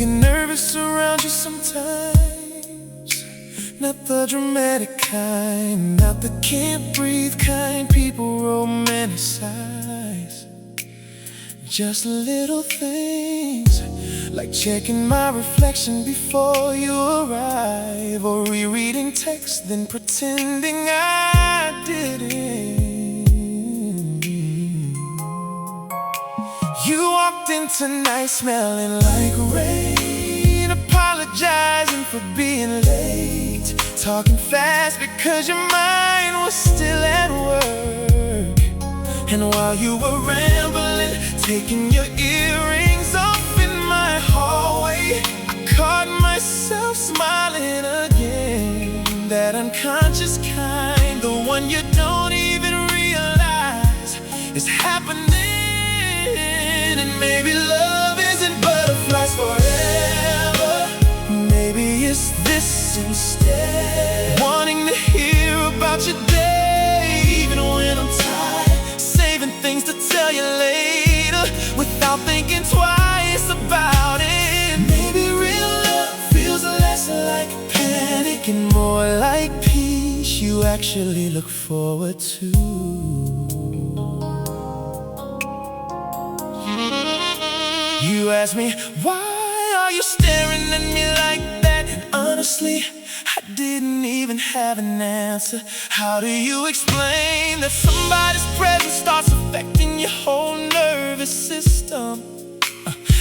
get nervous around you sometimes. Not the dramatic kind, not the can't breathe kind people romanticize. Just little things like checking my reflection before you arrive, or rereading text then pretending I didn't. You walked in tonight smelling like rain, apologizing for being late, talking fast because your mind was still at work. And while you were rambling, taking your earrings off in my hallway, I caught myself smiling again. That unconscious kind, the one you don't even realize is happening. And maybe love isn't butterflies forever. Maybe it's this instead. Wanting to hear about your day, even when I'm tired, saving things to tell you later without thinking twice about it. Maybe real love feels less like panic and more like peace you actually look forward to. You ask me, why are you staring at me like that? And honestly, I didn't even have an answer. How do you explain that somebody's presence starts affecting your whole nervous system?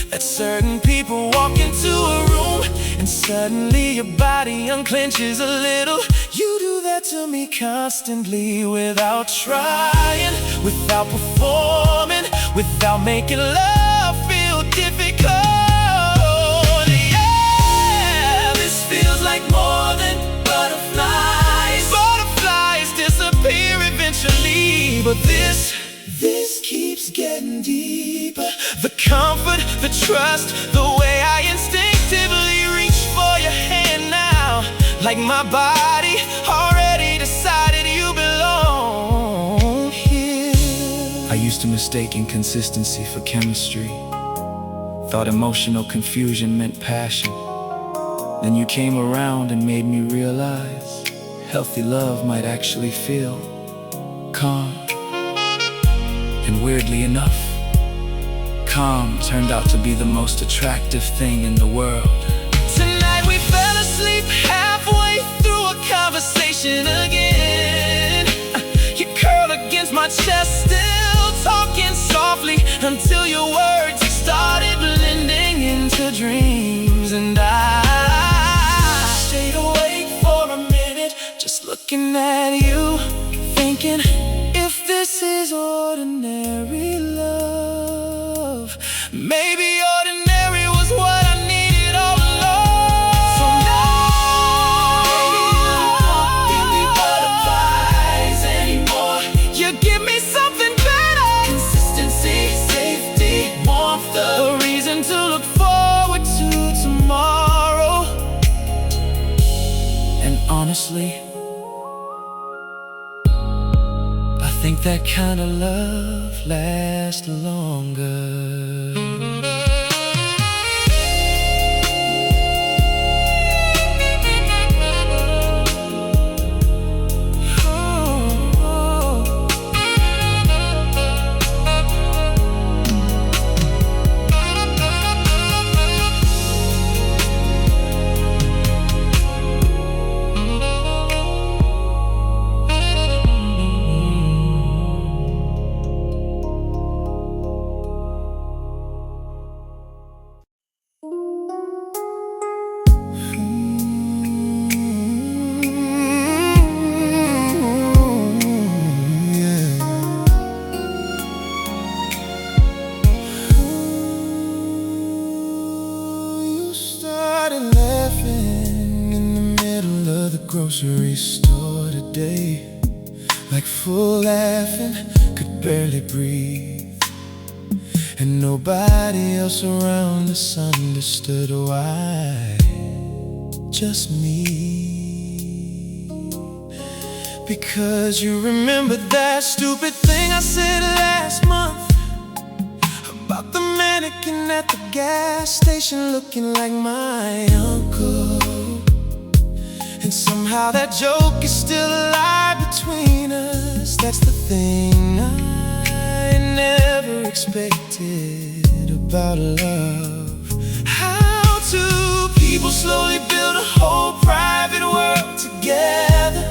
That certain people walk into a room and suddenly your body unclenches a little. You do that to me constantly, without trying, without performing, without making love feel difficult. Yeah, this feels like more than butterflies. Butterflies disappear eventually, but this keeps getting deeper. The comfort, the trust, the way I instinctively reach for your hand now, like my body already decided you belong here. I used to mistake inconsistency for chemistry, thought emotional confusion meant passion. Then you came around and made me realize healthy love might actually feel calm. And weirdly enough, calm turned out to be the most attractive thing in the world. Tonight we fell asleep halfway through a conversation again. You curled against my chest, still talking softly, until your words started blending into dreams. And I stayed awake for a minute, just looking at you, thinking, if this is ordinary love, maybe ordinary was what I needed all along. So now, maybe you won't give me butterflies anymore. You give me something better. Consistency, safety, warmth, a reason to look forward to tomorrow. And honestly, I think that kind of love lasts longer. Grocery store today, like full laughing, could barely breathe. And nobody else around us understood why, just me. Because you remember that stupid thing I said last month about the mannequin at the gas station. station looking like my uncle. And somehow that joke is still alive between us. That's the thing I never expected about love. How two people slowly build a whole private world together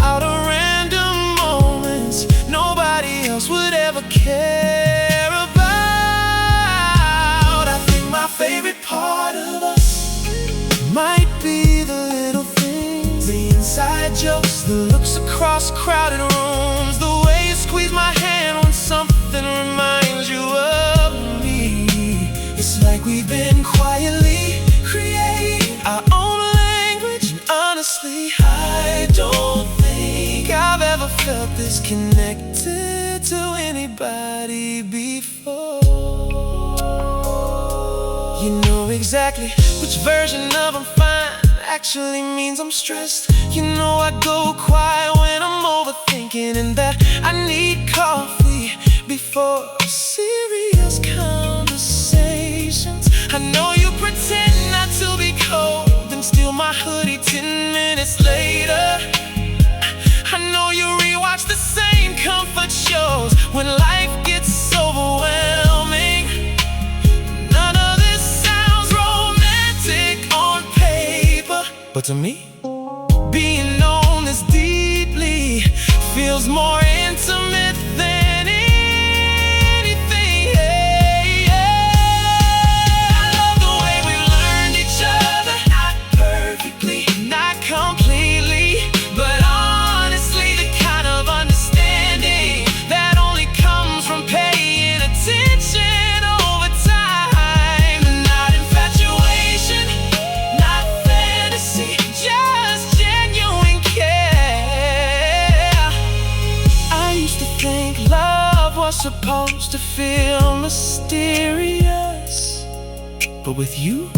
out of random moments nobody else would ever care about. I think my favorite part of us might be the little things, the inside jokes, the looks across crowded rooms, the way you squeeze my hand when something reminds you of me. It's like we've been quietly creating our own language, and honestly, I don't think I've ever felt this connected to anybody before. You know exactly which version of I'm fine actually means I'm stressed. You know I go quiet when I'm overthinking, and that I need coffee before serious conversations. I know you pretend not to be cold and steal my hoodie 10 minutes later. I know you rewatch the same comfort shows when life gets overwhelming. None of this sounds romantic on paper, but to me, being known this deeply feels more intimate than anything. I love the way we learned each other, not perfectly, not completely, but honestly, the kind of understanding that only comes from paying attention over time. Not infatuation, not fantasy, just genuine care. I used to think love was supposed to feel mysterious, but with you,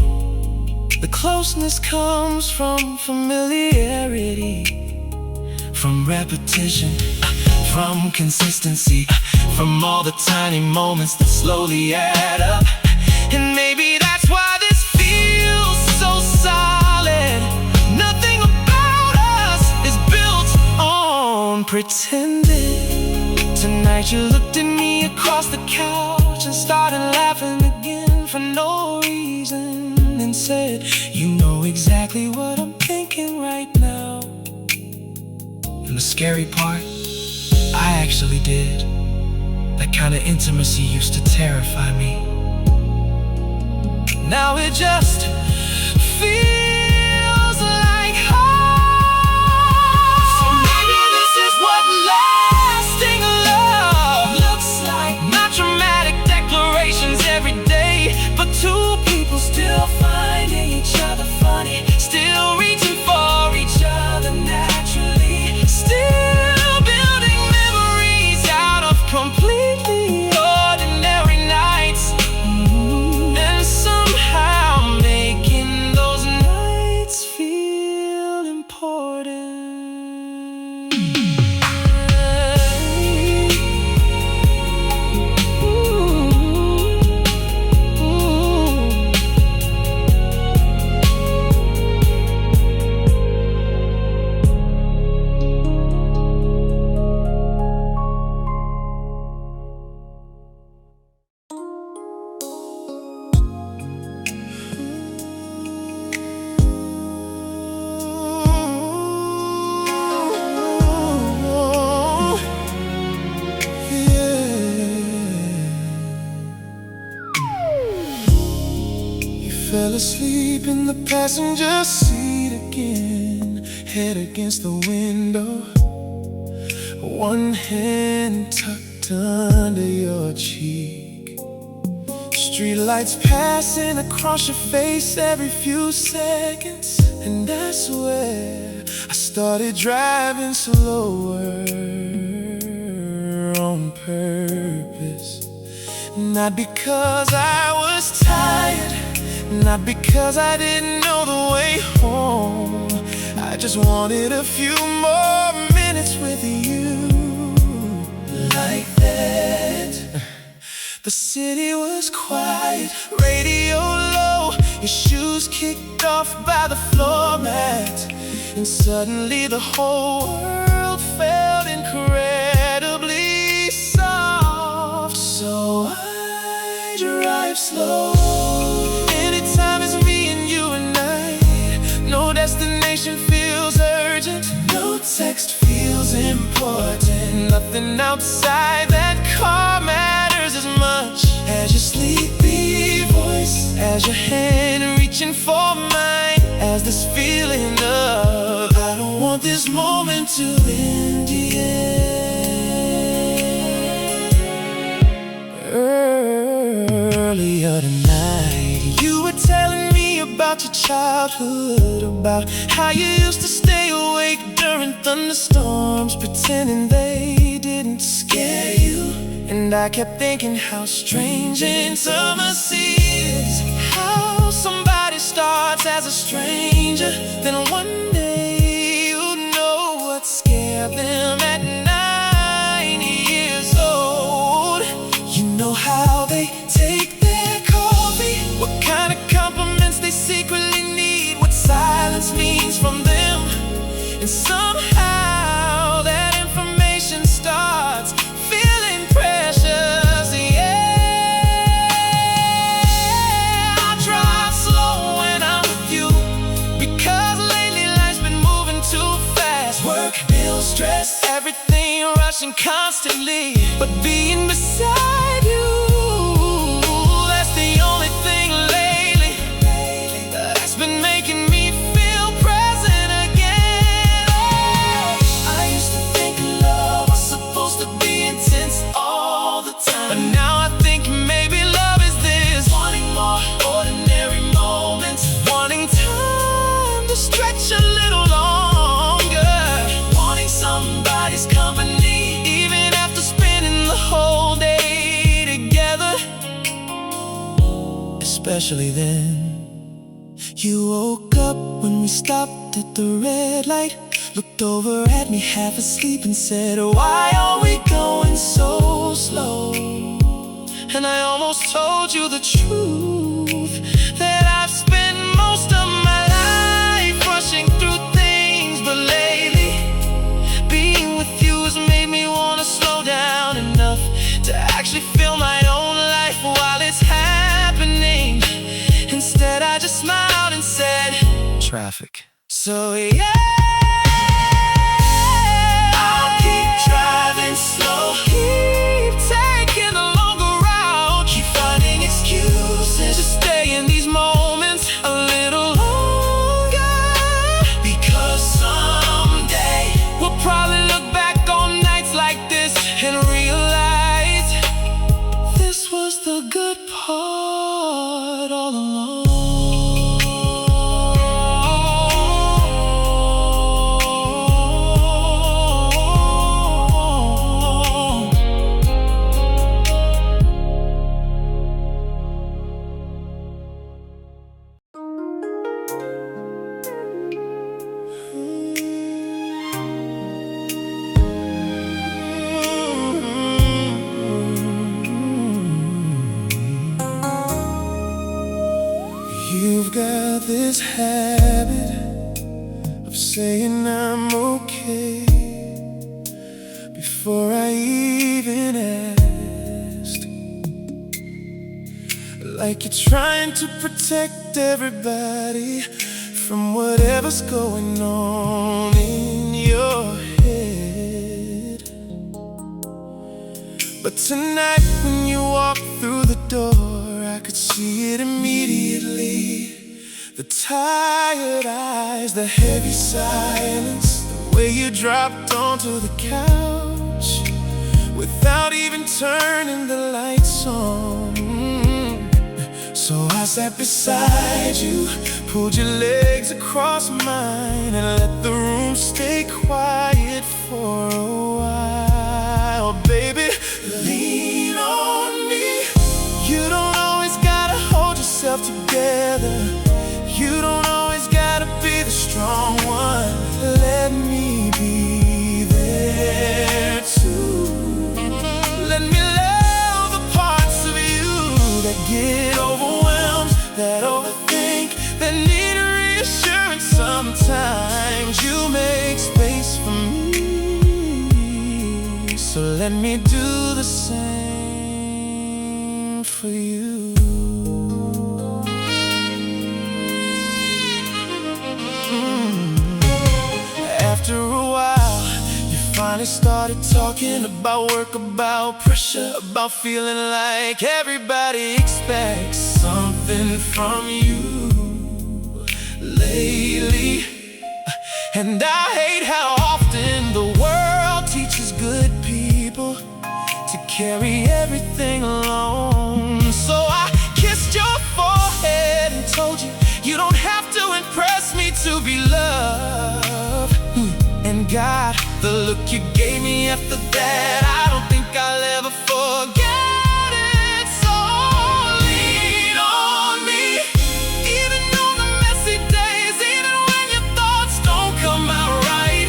the closeness comes from familiarity, from repetition, from consistency, from all the tiny moments that slowly add up. And maybe that's why this feels so solid. Nothing about us is built on pretending. Tonight you looked at me across the couch and started laughing again for no reason, and said, you know exactly what I'm thinking right now. And the scary part, I actually did. That kind of intimacy used to terrify me. Now it just feels like home. So maybe this is what lasting love looks like. Not dramatic declarations every day, but two people still finding each other funny, still reaching for each other naturally, still building memories out of completely ordinary nights, and somehow making those nights feel important. Fell asleep in the passenger seat again, head against the window, one hand tucked under your cheek. Streetlights passing across your face every few seconds, and that's where I started driving slower on purpose. Not because I was tired, not because I didn't know the way home. I just wanted a few more minutes with you. Like that. The city was quiet, radio shoes kicked off by the floor mat, and suddenly the whole world felt incredibly soft. So I drive slow. Anytime it's me and you and I, no destination feels urgent, no text feels important. Nothing outside that car matters as much as your sleepy voice, as your hand reaching for mine, as this feeling of I don't want this moment to end yet. Earlier tonight, you were telling me about your childhood, about how you used to stay awake during thunderstorms, pretending they didn't scare you. And I kept thinking how strange intimacy is, how somebody starts as a stranger, then one day you know what scared them at 9 years old. You know how they take their coffee, what kind of compliments they secretly need, what silence means from them, and somehow that information starts feeling precious, yeah. I drive slow when I'm with you, because lately life's been moving too fast. Work, bills, stress, everything rushing constantly, but being beside you, that's the only thing lately that's been making me feel present again. Oh, I used to think love was supposed to be intense all the time, but now I think maybe love is this, wanting more ordinary moments, wanting time to stretch a little longer, wanting somebody's company even after spending the whole day together. Especially then, you woke up when we stopped at the red light, looked over at me half asleep and said, why are we going so slow? And I almost told you the truth, that I've spent most of my life rushing through things, but lately being with you has made me want to slow down enough to actually feel my own life while it's happening. Instead I just smiled and said, traffic. So yeah, I'll keep driving slow, keep taking the longer route, keep finding excuses to stay in these moments a little longer, because someday we'll probably look back on nights like this and realize this was the good part all along. You've got this habit of saying I'm okay before I even asked, like you're trying to protect everybody from whatever's going on in your head. But tonight when you walk through the door, I could see it immediately. The tired eyes, the heavy silence, the way you dropped onto the couch without even turning the lights on. So I sat beside you, pulled your legs across mine, and let the room stay quiet for a while. Baby, lean on me. You don't always gotta hold yourself together. You don't always gotta be the strong one. Let me be there too. Let me love the parts of you that get overwhelmed, that overthink, that let me do the same for you. After a while, you finally started talking about work, about pressure, about feeling like everybody expects something from you lately. And I hate how often the world teaches good people to carry everything alone. So I kissed your forehead and told you you don't have to impress me to be loved. And God, the look you gave me after that, I don't think I'll ever forget it. So lean on me, even on the messy days, even when your thoughts don't come out right,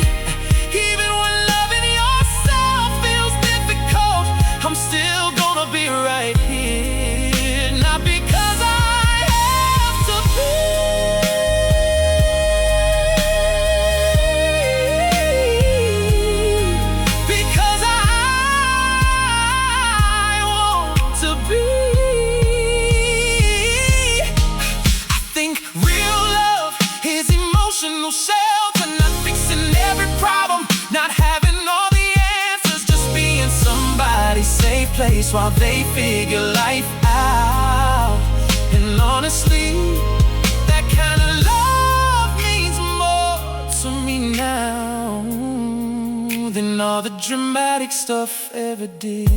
even when loving yourself feels difficult. I'm still gonna be right here, not because I have to be, because I want to be. I think real love is emotional shelter, not fixing every problem, not having all the answers, just being somebody's safe place while they figure life out. And honestly, that kind of love means more to me now than all the dramatic stuff ever did.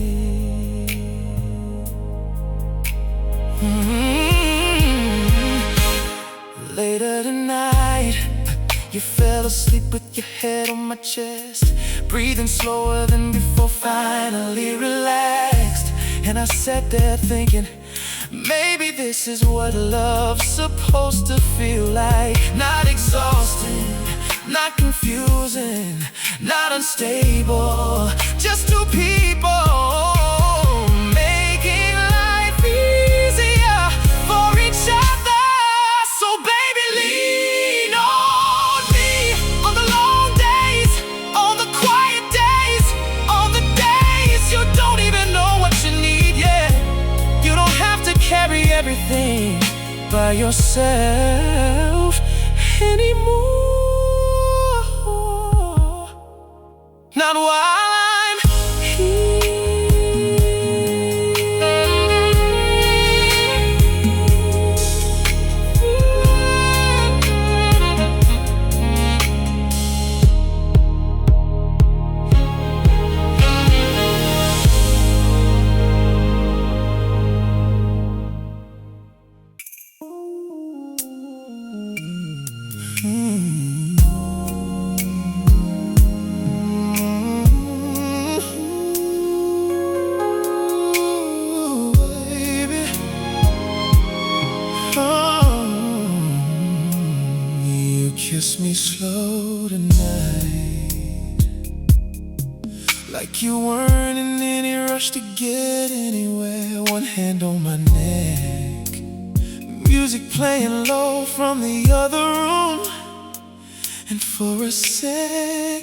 Later tonight, you fell asleep with your head on my chest, breathing slower than before, finally relaxed. And I sat there thinking, maybe this is what love's supposed to feel like. Not exhausting, not confusing, not unstable, just two people making life easier for each other. So baby, lean on me on the long days, on the quiet days, on the days you don't even know what you need yet. You don't have to carry everything by yourself anymore. Not while I'm here. You kiss me slow tonight, like you weren't in any rush to get anywhere. One hand on my neck, music playing low from the other room. And for a second,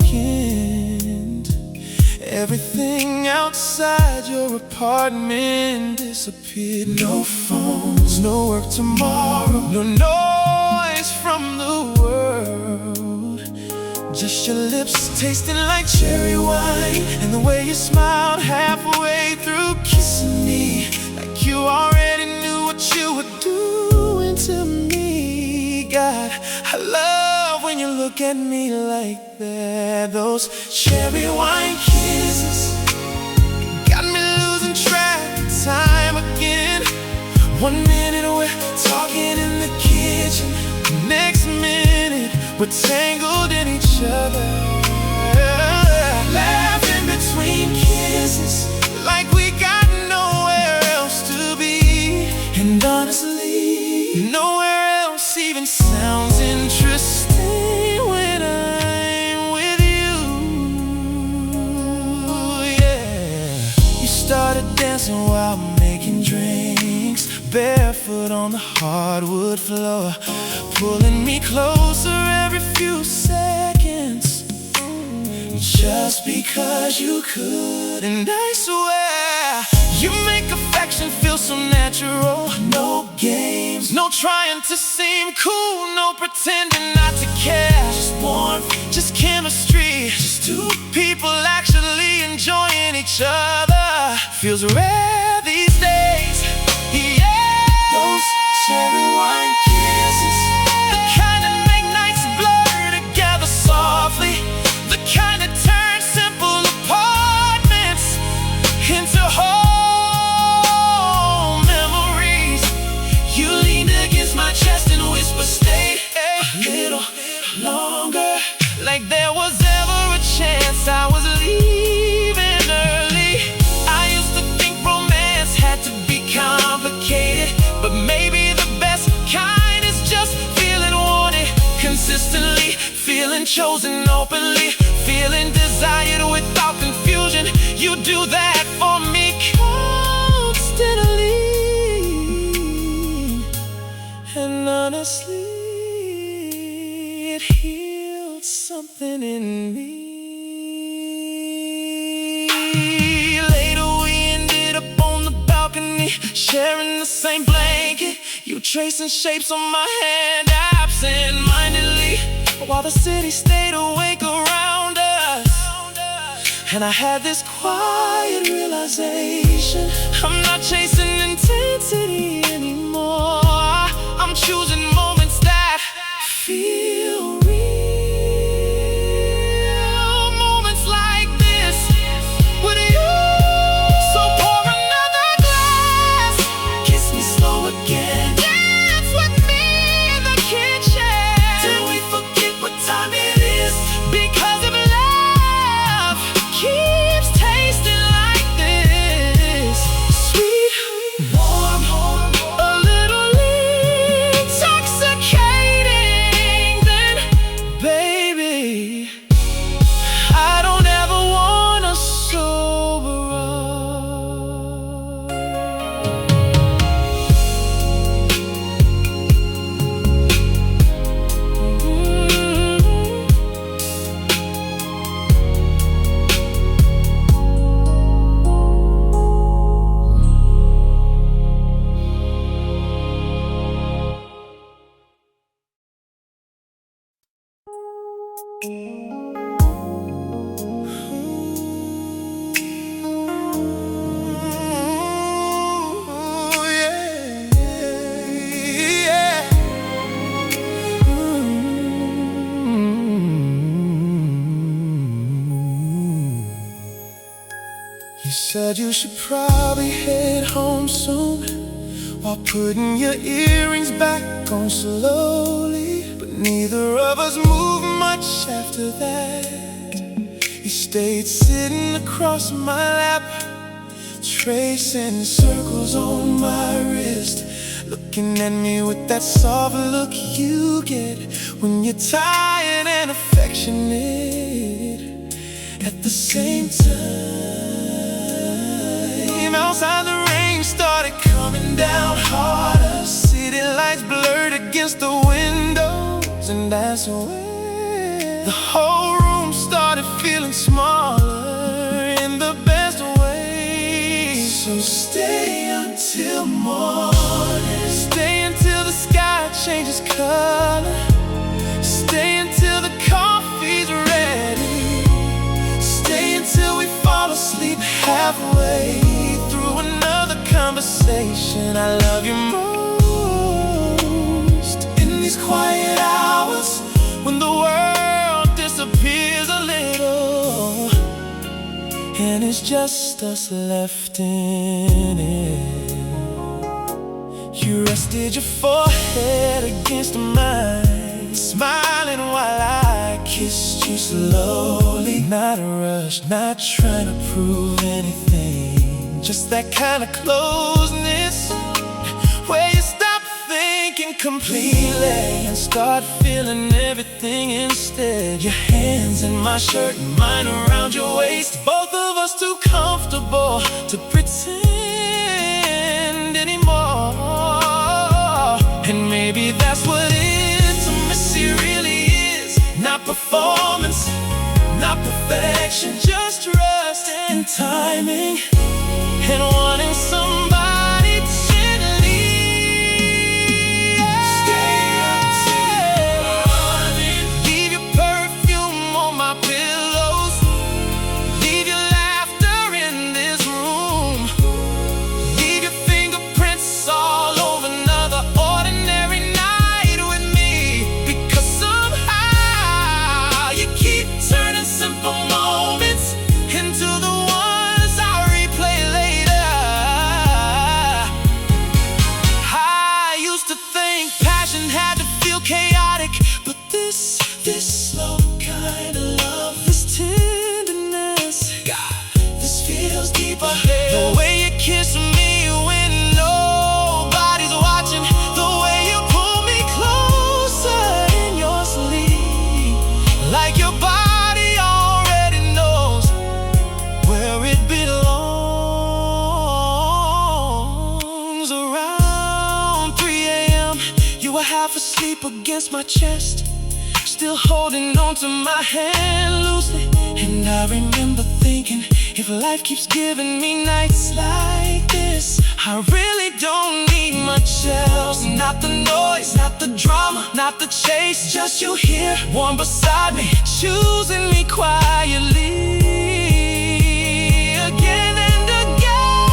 everything outside your apartment disappeared. No phones, no work tomorrow, no noise from the world, just your lips tasting like cherry wine, and the way you smiled halfway through kissing me, like you already knew what you were doing to me. God, I love when you look at me like that. Those cherry wine kisses got me losing track of time again. 1 minute we're talking in the kitchen, next minute we're tangled in each other, laughing between kisses like we got nowhere else to be. And honestly, nowhere else even sounds interesting when I'm with you. Yeah, you started dancing while making drinks, barefoot on the hardwood floor, pulling me closer every few seconds. just because you could. And I swear, you make affection feel so natural. No games, no trying to seem cool, no pretending not to care. Just warmth, just chemistry, just two people actually enjoying each other. Feels rare these days, yeah. Those cherry wine kisses, the kind that make nights blur together softly, the kind that turn simple apartments into home memories. You lean against my chest and whisper, stay a little longer, like there was ever a chance I was leaving early. I used to think romance had to be complicated, but maybe the best kind is just feeling wanted consistently, feeling chosen openly, feeling desired without confusion. You do that for me constantly, and honestly, it healed something in me. Later we ended up on the balcony, sharing the same blanket. You tracing shapes on my hand absent-mindedly, while the city stayed awake around us. And I had this quiet realization, I'm not chasing intensity anymore. I'm choosing moments that feel real. Moments like this with you. So pour another glass, kiss me slow again, dance with me in the kitchen till we forget what time it is, because if love keeps tasting like this, sweet, warm, a little intoxicating, then baby, I don't ever wanna sober up. Ooh, yeah, yeah. You said you should probably head home soon, while putting your earrings back on slowly. But neither of us moved much after that. You stayed sitting across my lap, tracing circles on my wrist, looking at me with that soft look you get when you're tired and affectionate at the same time. Outside the rain started coming down harder, city lights blurred against the windows, and that's when the whole room started feeling smaller in the best way. So stay until morning, stay until the sky changes color, stay until the coffee's ready, stay until we fall asleep halfway through another conversation. I love you most in these quiet hours when the world disappears a little, and it's just us left in it. You rested your forehead against mine, smiling while I kissed you slowly. Not a rush, not trying to prove anything, just that kind of closeness where you stop thinking completely and start feeling everything instead. Your hands in my shirt and mine around your waist, both of us too comfortable to pretend anymore. And maybe that's what intimacy really is. Not performance, not perfection, perfection, just trust and timing, and wanting somebody gently. Stay up till morning. Leave your perfume on my pillows. Leave your laughter in this room. Leave your fingerprints all over another ordinary night with me. Because somehow you keep turning simple moments into the ones I replay later. I used to think passion had to feel chaotic, but this slow kind of love, this tenderness, God, this feels deeper. The way you kiss me when nobody's watching, the way you pull me closer in your sleep, like your body already knows where it belongs. Around 3 a.m., you were half asleep against my chest, still holding on to my hand loosely. And I remember thinking, if life keeps giving me nights like this, I really don't need much else. Not the noise, not the drama, not the chase, just you here, warm beside me, choosing me quietly again and again.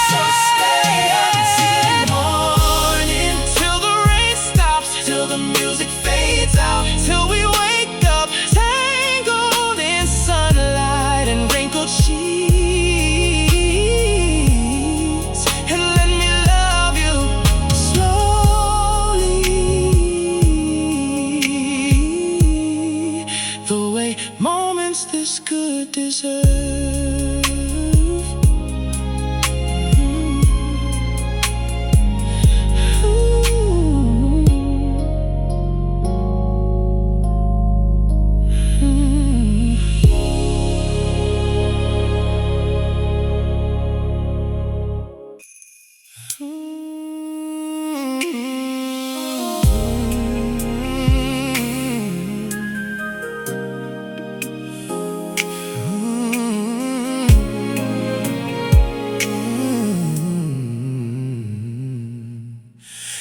So stay up till morning, till the rain stops, till the music fades out, till we wake up tangled in sunlight and wrinkled sheets. And let me love you slowly, the way moments this good deserve.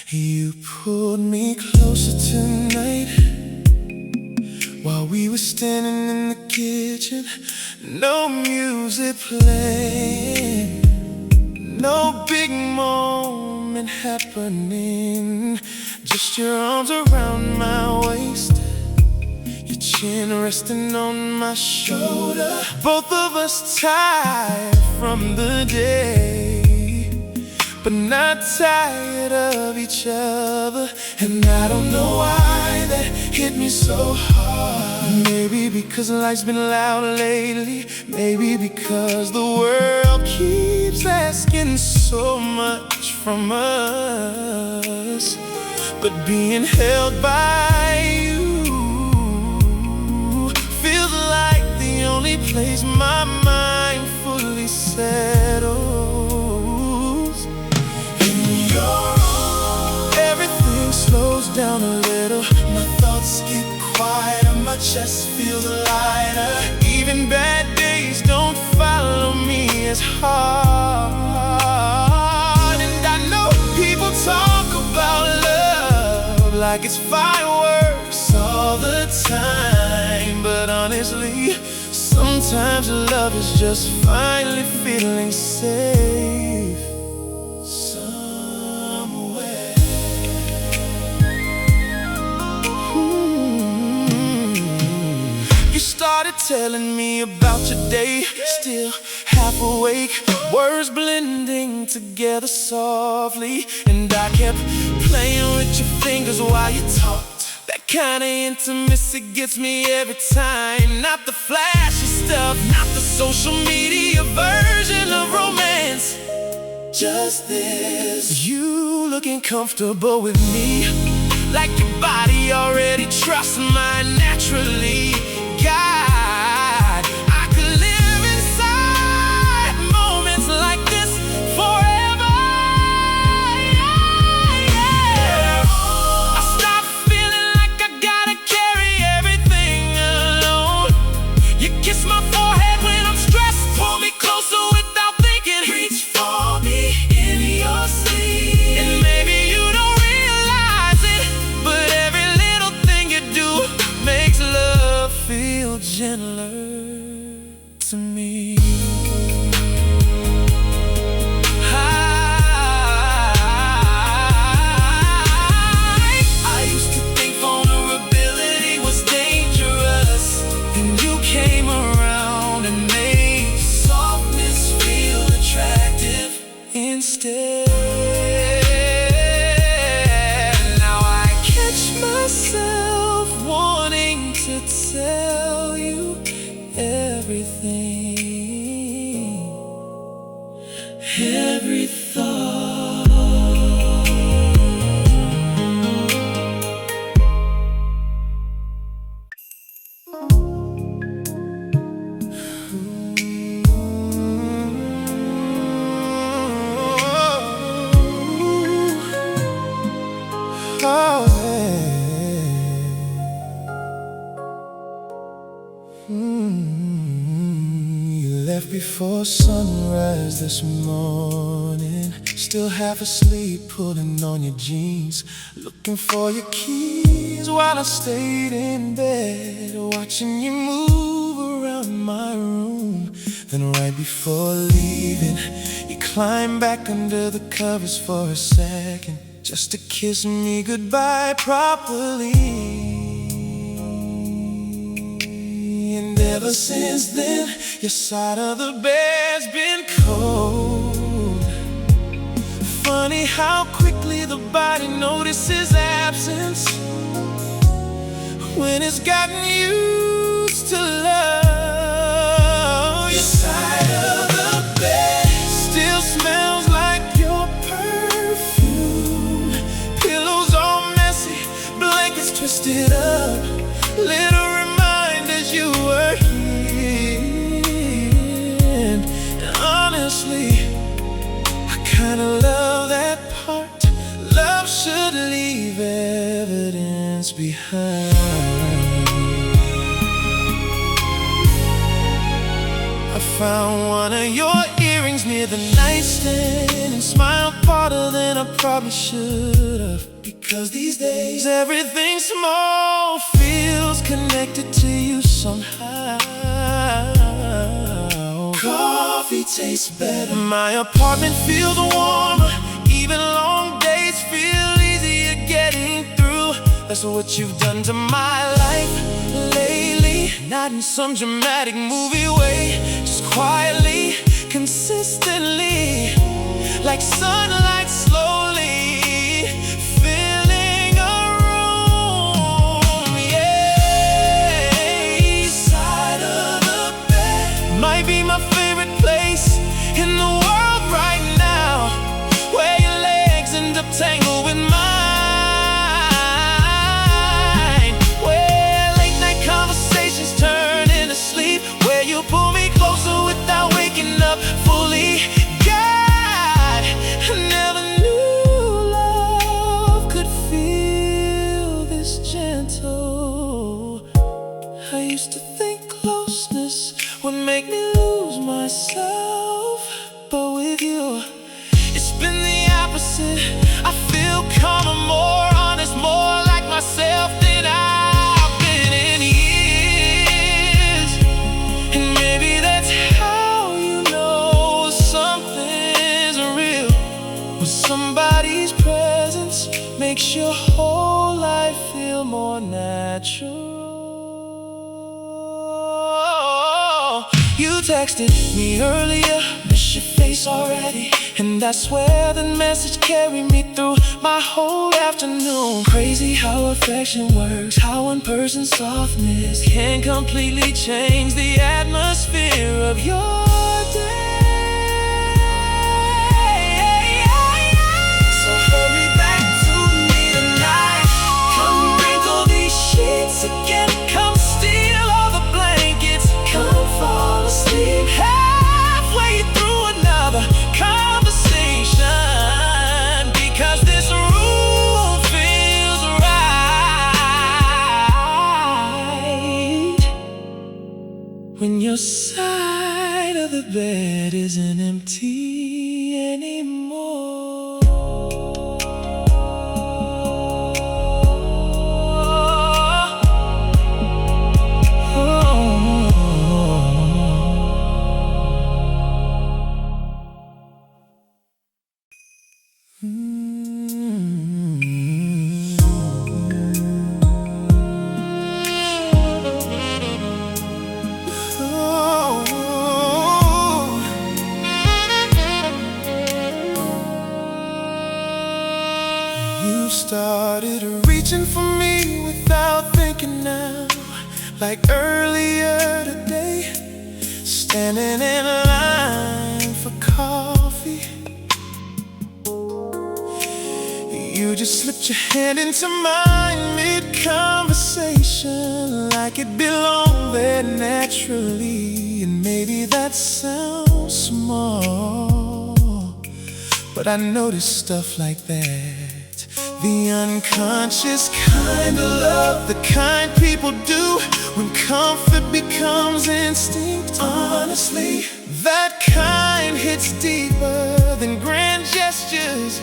You pulled me closer tonight while we were standing in the kitchen. No music playing, no big moment happening, just your arms around my waist, your chin resting on my shoulder. Both of us tired from the day, but not tired of each other. And I don't know why that hit me so hard. Maybe because life's been loud lately, maybe because the world keeps asking so much from us. But being held by you feels like the only place my mind fully settles. Everything slows down a little, my thoughts get quieter, my chest feels lighter. Even bad days don't follow me as hard. And I know people talk about love like it's fireworks all the time, but honestly, sometimes love is just finally feeling safe. Started telling me about your day, still half awake, words blending together softly. And I kept playing with your fingers while you talked. That kind of intimacy gets me every time. Not the flashy stuff, not the social media version of romance, just this, you looking comfortable with me, like your body already trusts mine naturally. God, I could live inside moments like this forever. I stopped feeling like I gotta carry everything alone. instead. Now I catch myself wanting to tell you everything, every thought. Oh, yeah. You left before sunrise this morning, still half asleep, pulling on your jeans, looking for your keys while I stayed in bed, watching you move around my room. Then right before leaving, you climbed back under the covers for a second, just to kiss me goodbye properly. And ever since then, your side of the bed's been cold. Funny how quickly the body notices absence when it's gotten used to love. Your side of the bed still smells like your perfume. Pillows all messy, blankets twisted up, little reminders you were here. And honestly, I kinda love that part. Love should leave evidence behind. I found one of your earrings near the nightstand and smiled harder than I probably should have, because these days everything small feels connected to you somehow. Coffee tastes better, my apartment feels warmer, even long days feel easier getting through. That's what you've done to my life lately. Not in some dramatic movie way, just quietly, consistently, like sunlight slowly filling a room. Yeah, side of the bed might be my favorite place in the world right now, where your legs end up tangled with mine, where late night conversations turn into sleep, where you pull me closer without waking up fully. God, I never knew love could feel this gentle. I used to think closeness would make me lose myself, but with you, it's been the opposite. I feel calmer, more honest, more like myself than I've been in years. And maybe that's how you know something's real, when somebody's presence makes your whole life feel more natural. You texted me earlier, miss your face already, and I swear the message carried me through my whole afternoon. Crazy how affection works, how one person's softness can completely change the atmosphere of your day. So hurry back to me tonight, come wrinkle these sheets again, come steal all the blankets, come fall asleep halfway through another conversation, because this room feels right when your side of the bed isn't empty anymore. started reaching for me without thinking now. Like earlier today, standing in line for coffee, you just slipped your hand into mine mid-conversation, like it belonged there naturally. And maybe that sounds small, but I noticed stuff like that. The unconscious kind of love, the kind people do when comfort becomes instinct. Honestly, that kind hits deeper than grand gestures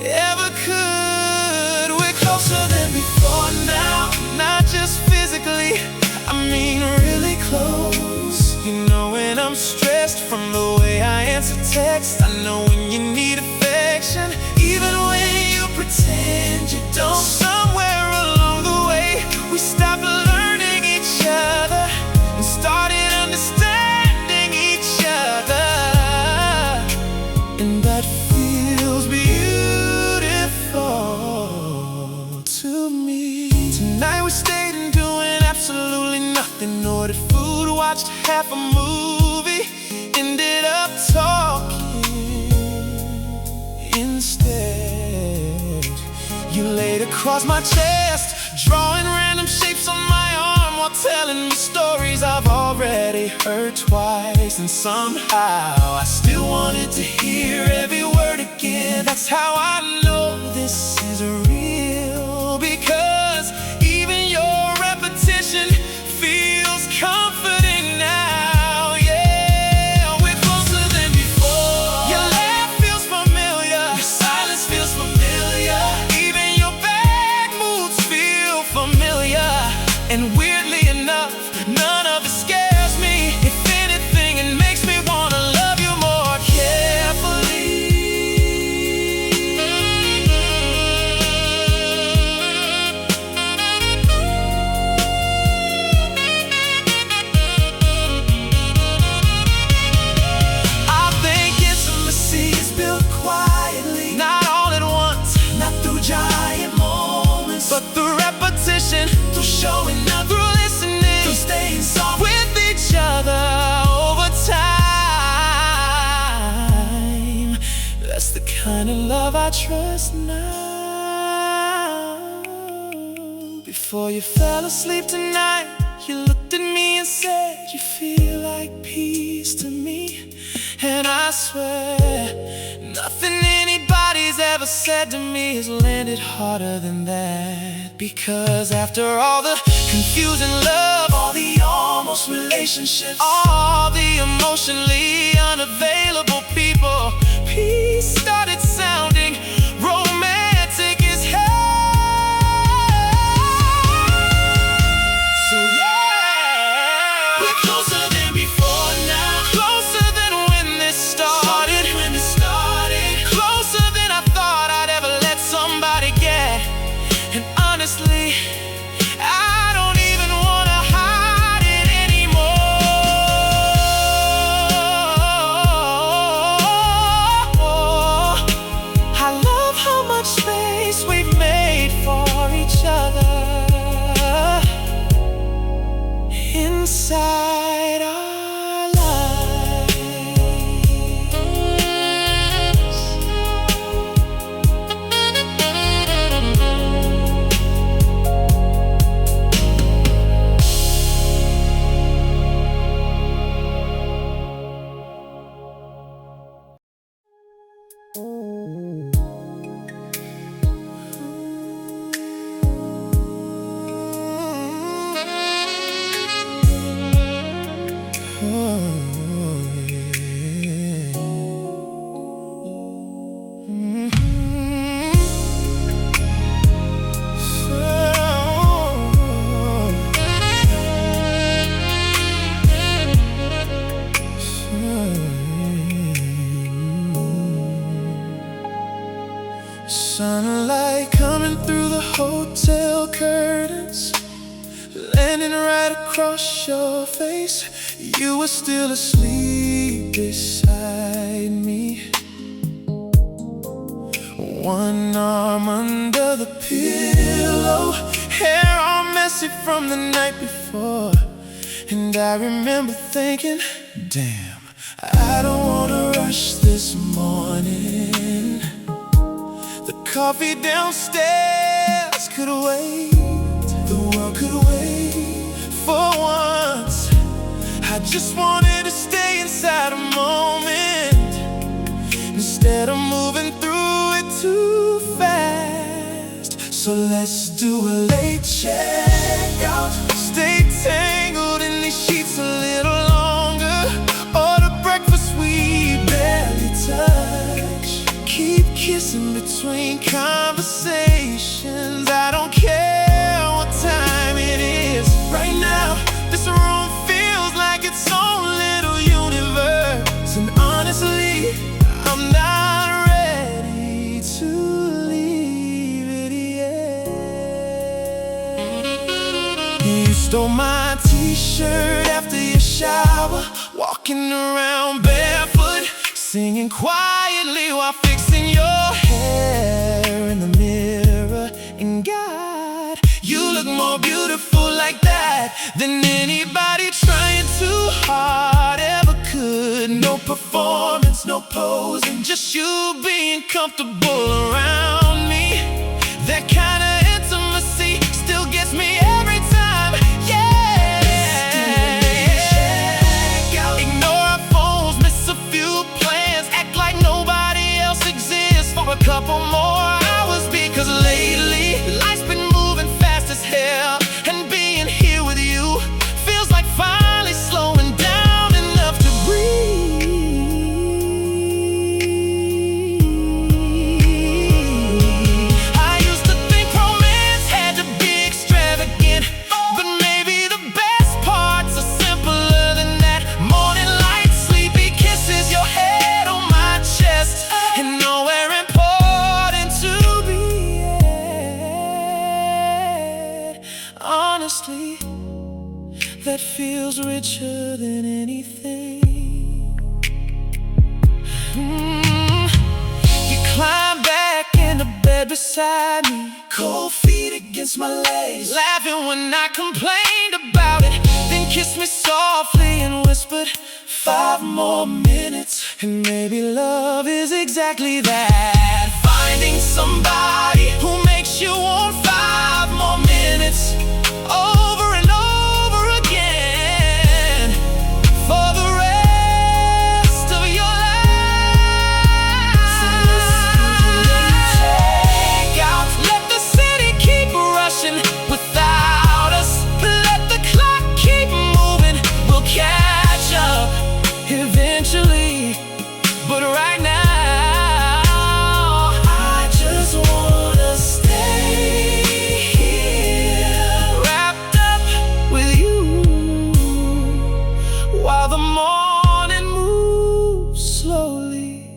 ever could. We're closer than before now, not just physically, I mean really close. You know when I'm stressed from the way I answer text, I know when you need affection, even when you pretend you don't. Somewhere along the way, we stopped learning each other and started understanding each other. And that feels beautiful to me. Tonight we stayed and doing absolutely nothing. Ordered food, watched half a movie, ended up talking instead. You laid across my chest, drawing random shapes on my arm while telling me stories I've already heard twice. And somehow I still wanted to hear every word again. That's how I know this is real, because even your repetition feels comforting now. Yeah, we're closer than before. Your laugh feels familiar, your silence feels familiar, even your bad moods feel familiar. And weirdly enough, none of it scares me. If anything, it makes me wanna love you more carefully. I think intimacy is built quietly, not all at once, not through giant moments, but through repetition, through showing up, through listening, through staying soft with each other over time. That's the kind of love I trust now. Before you fell asleep tonight, you looked at me and said you feel like peace to me. And I swear, nothing anybody's ever said to me has landed harder than that. Because after all the confusing love, all the almost relationships, all the emotionally unavailable people, peace started sounding romantic as hell. So yeah, we're closer than before now, closer than when this started, closer than I thought I'd ever let somebody get. And honestly, I don't even wanna hide it anymore. I love how much space we've made for each other inside our lives. Sunlight coming through the hotel curtains, landing right across your face. You were still asleep beside me. one arm under the pillow, hair all messy from the night before. And I remember thinking, damn, I don't wanna rush this morning. The coffee downstairs could wait, the world could wait. For once, I just wanted to stay inside a moment, instead of moving through it too fast. So let's do a late checkout, stay tangled in these sheets a little longer, order breakfast we barely touch, keep kissing between conversations. I don't care what time it is right now, this room feels like its own little universe. And honestly, I'm not ready to leave it yet. You stole my t-shirt after your shower, walking around barefoot, singing quietly while fixing your hair in the mirror. And God, you look more beautiful like that than anybody trying too hard ever could. No performance, no posing, just you being comfortable around me. That kind of intimacy still gets me every time, yeah. Ignore our phones, miss a few plans, act like nobody else exists for a couple more hours. Because lately, life's been moving fast as hell, and being here with you feels like finally slowing down enough to breathe. I used to think romance had to be extravagant, but maybe the best parts are simpler than that. Morning light, sleepy kisses, your head on my chest, and nowhere important to be at. Honestly, that feels richer than anything. You climb back into bed beside me, cold feet against my legs, laughing when I complained about it, then kissed me softly and whispered, 5 more minutes. And maybe love is exactly that, finding somebody who makes you want 5 more minutes, over and over again, for the rest of your life. So let's take out, let the city keep rushing without us, let the clock keep moving, we'll catch up eventually. But right now, I just wanna stay here, wrapped up with you, while the morning moves slowly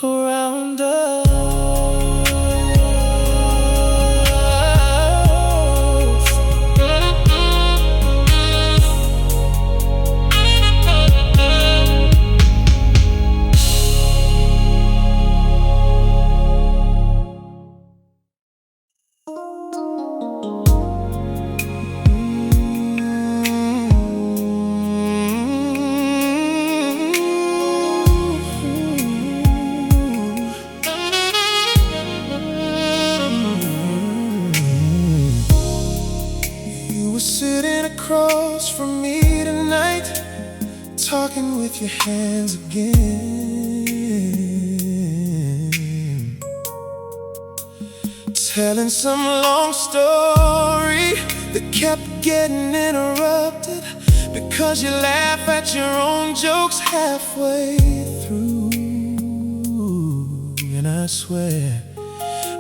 around us. You were sitting across from me tonight, talking with your hands again, telling some long story that kept getting interrupted because you laugh at your own jokes halfway through. And I swear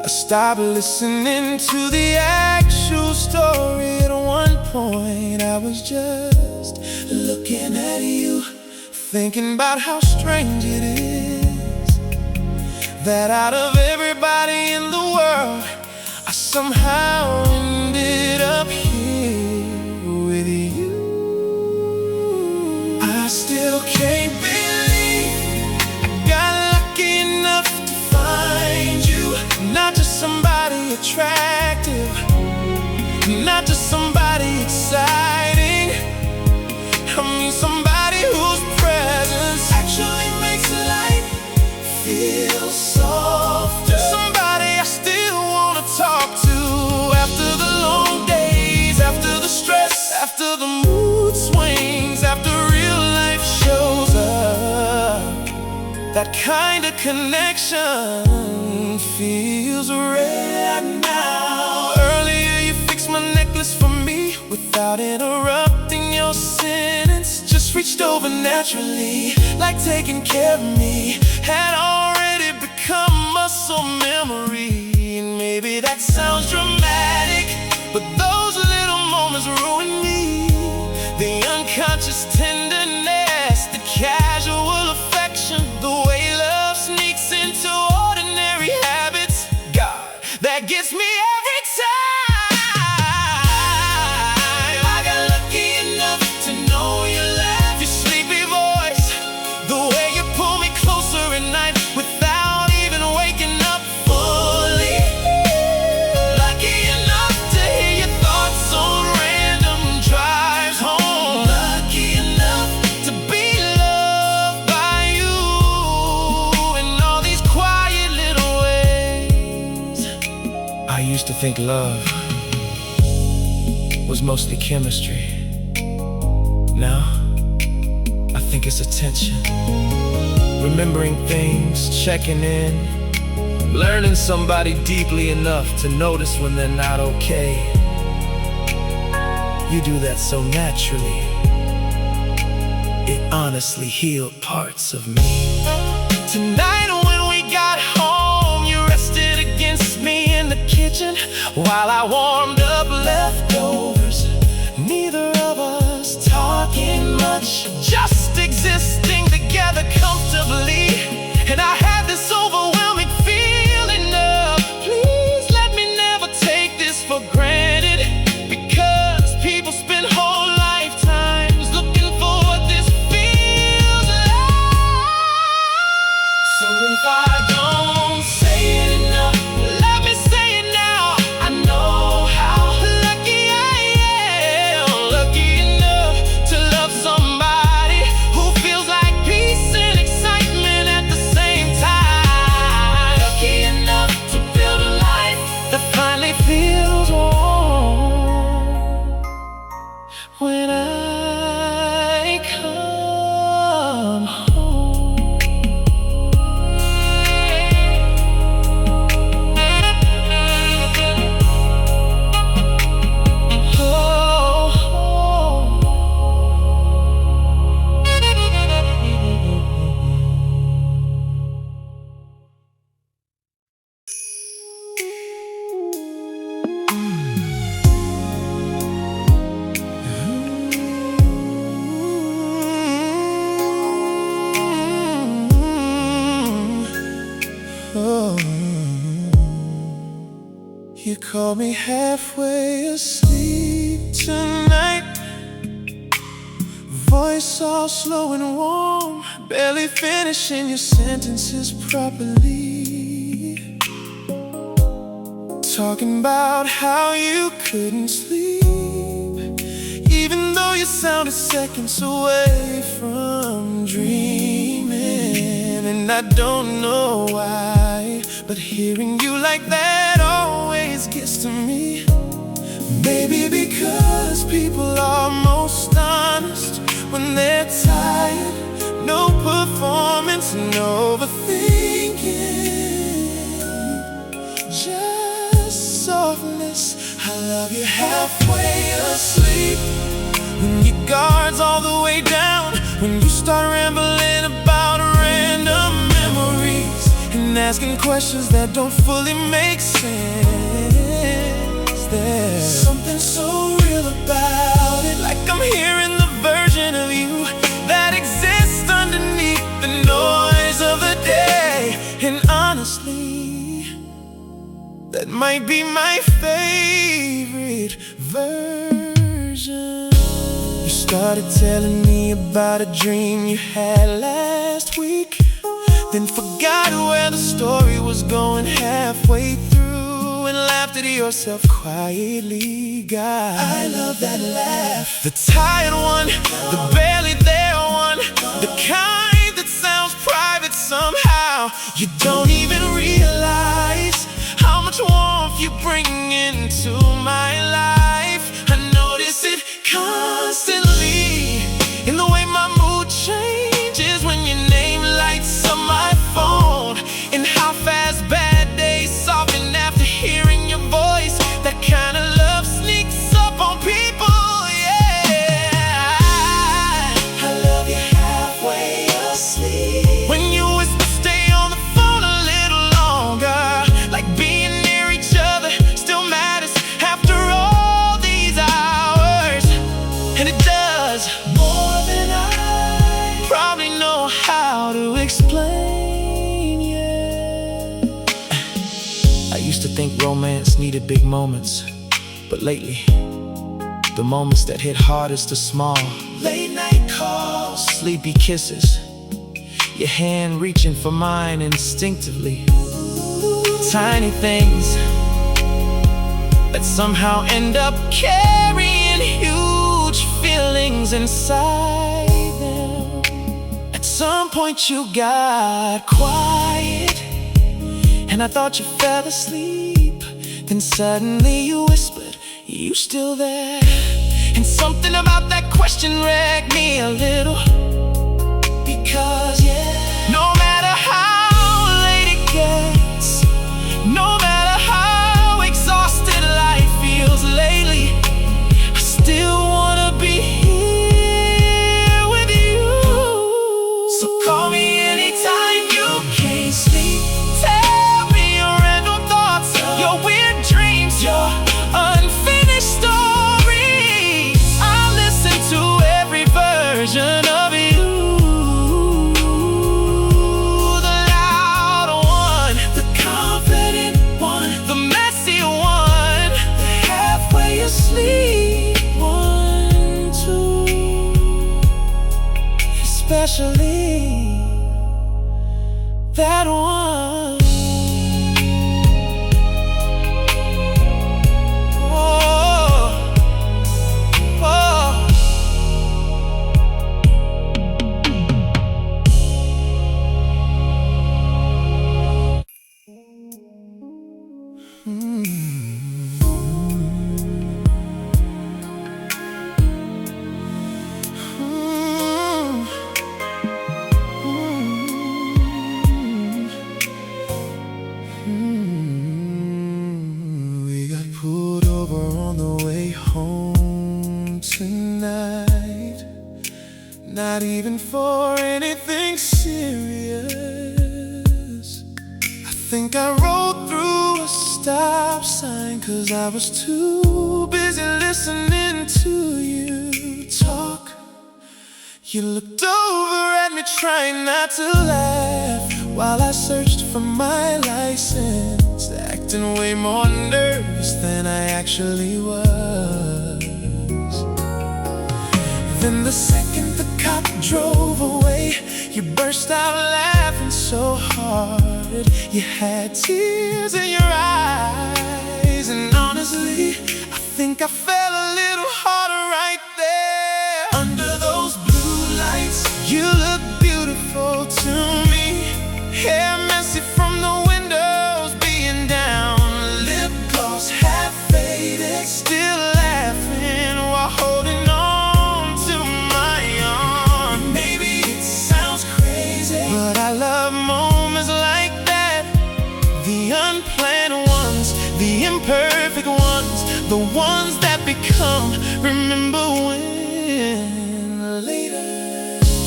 I stopped listening to the actual story. At one point I was just looking at you, thinking about how strange it is that out of everybody in the world, I somehow ended up here with you. I still can't believe I got lucky enough to find you. That kind of connection feels rare now. Earlier you fixed my necklace for me without interrupting your sentence. Just reached over naturally, like taking care of me had already become muscle memory. And maybe that sounds dramatic, but those little moments ruin me. The unconscious tenderness, the casual affection, the way love sneaks into ordinary habits. God, that gets me every time. I got lucky enough to know your laugh, your sleepy voice, the way you pull me closer at night without even waking up fully. Lucky enough to hear your thoughts on random drives home. Lucky enough to be loved by you in all these quiet little ways. I used to think love was mostly chemistry. Now I think it's attention, remembering things, checking in, learning somebody deeply enough to notice when they're not okay. You do that so naturally, it honestly healed parts of me. Tonight when we got home, you rested against me in the kitchen while I warmed up leftovers. Neither of us talking much, just existing together comfortably. And I had this overwhelming feeling of, please let me never take this for granted, because people spend whole lifetimes looking for what this feels like. So if I don't say it enough, let me say it now. I know how lucky I am, lucky enough to love somebody who feels like peace and excitement at the same time. Lucky enough to build a life that finally feels warm when I come home. You call me halfway asleep tonight, voice all slow and warm, barely finishing your sentences properly. Talking about how you couldn't sleep, even though you sounded seconds away from dreaming. And I don't know why, but hearing you like that always gets to me. Maybe because people are most honest when they're tired. No performance, no overthinking, just softness. I love you halfway asleep, when your guard's all the way down, when you start rambling about random memories and asking questions that don't fully make sense. There's something so real about it, like I'm hearing the version of you that exists underneath the noise of the day. And honestly, that might be my favorite version. You started telling me about a dream you had last week, then forgot where the story was going halfway through and laughed at yourself quietly. God, I love that laugh. The tired one, the barely there one, the kind that sounds private somehow. You don't even realize how much warmth you bring into my life. I notice it constantly in the way my mood changes when your name lights up my I used to think romance needed big moments, but lately, the moments that hit hardest are small. Late night calls, sleepy kisses, your hand reaching for mine instinctively. Tiny things that somehow end up carrying huge feelings inside them. At some point you got quiet, and I thought you fell asleep. Then suddenly you whispered, "You still there?" And something about that question wrecked me a little. Because yeah, no matter how late it gets, no matter how exhausted life feels lately, I still wanna be here with you. So call me anytime you can't sleep. Tell me your random thoughts, your weird dreams, your unfinished stories. I'll listen to every version of you. The loud one, the confident one, the messy one, the halfway asleep one too. Especially that one. Oh, oh. We got pulled over on the way home tonight. Not even for anything serious. I think I rolled through a stop sign, 'cause I was too busy listening to you talk. You looked over at me trying not to laugh, while I searched for my license, acting way more nervous than I actually was. Then the second the cop drove away, you burst out laughing so hard you had tears in your eyes. And honestly, I think I fell a little harder right there. Under those blue lights, you look beautiful to me. Hair messy from the windows being down, lip gloss half faded, still laughing while holding on to my arm. Maybe it sounds crazy, but I love moments like that. The unplanned ones, the imperfect ones, the ones that become remember when. Later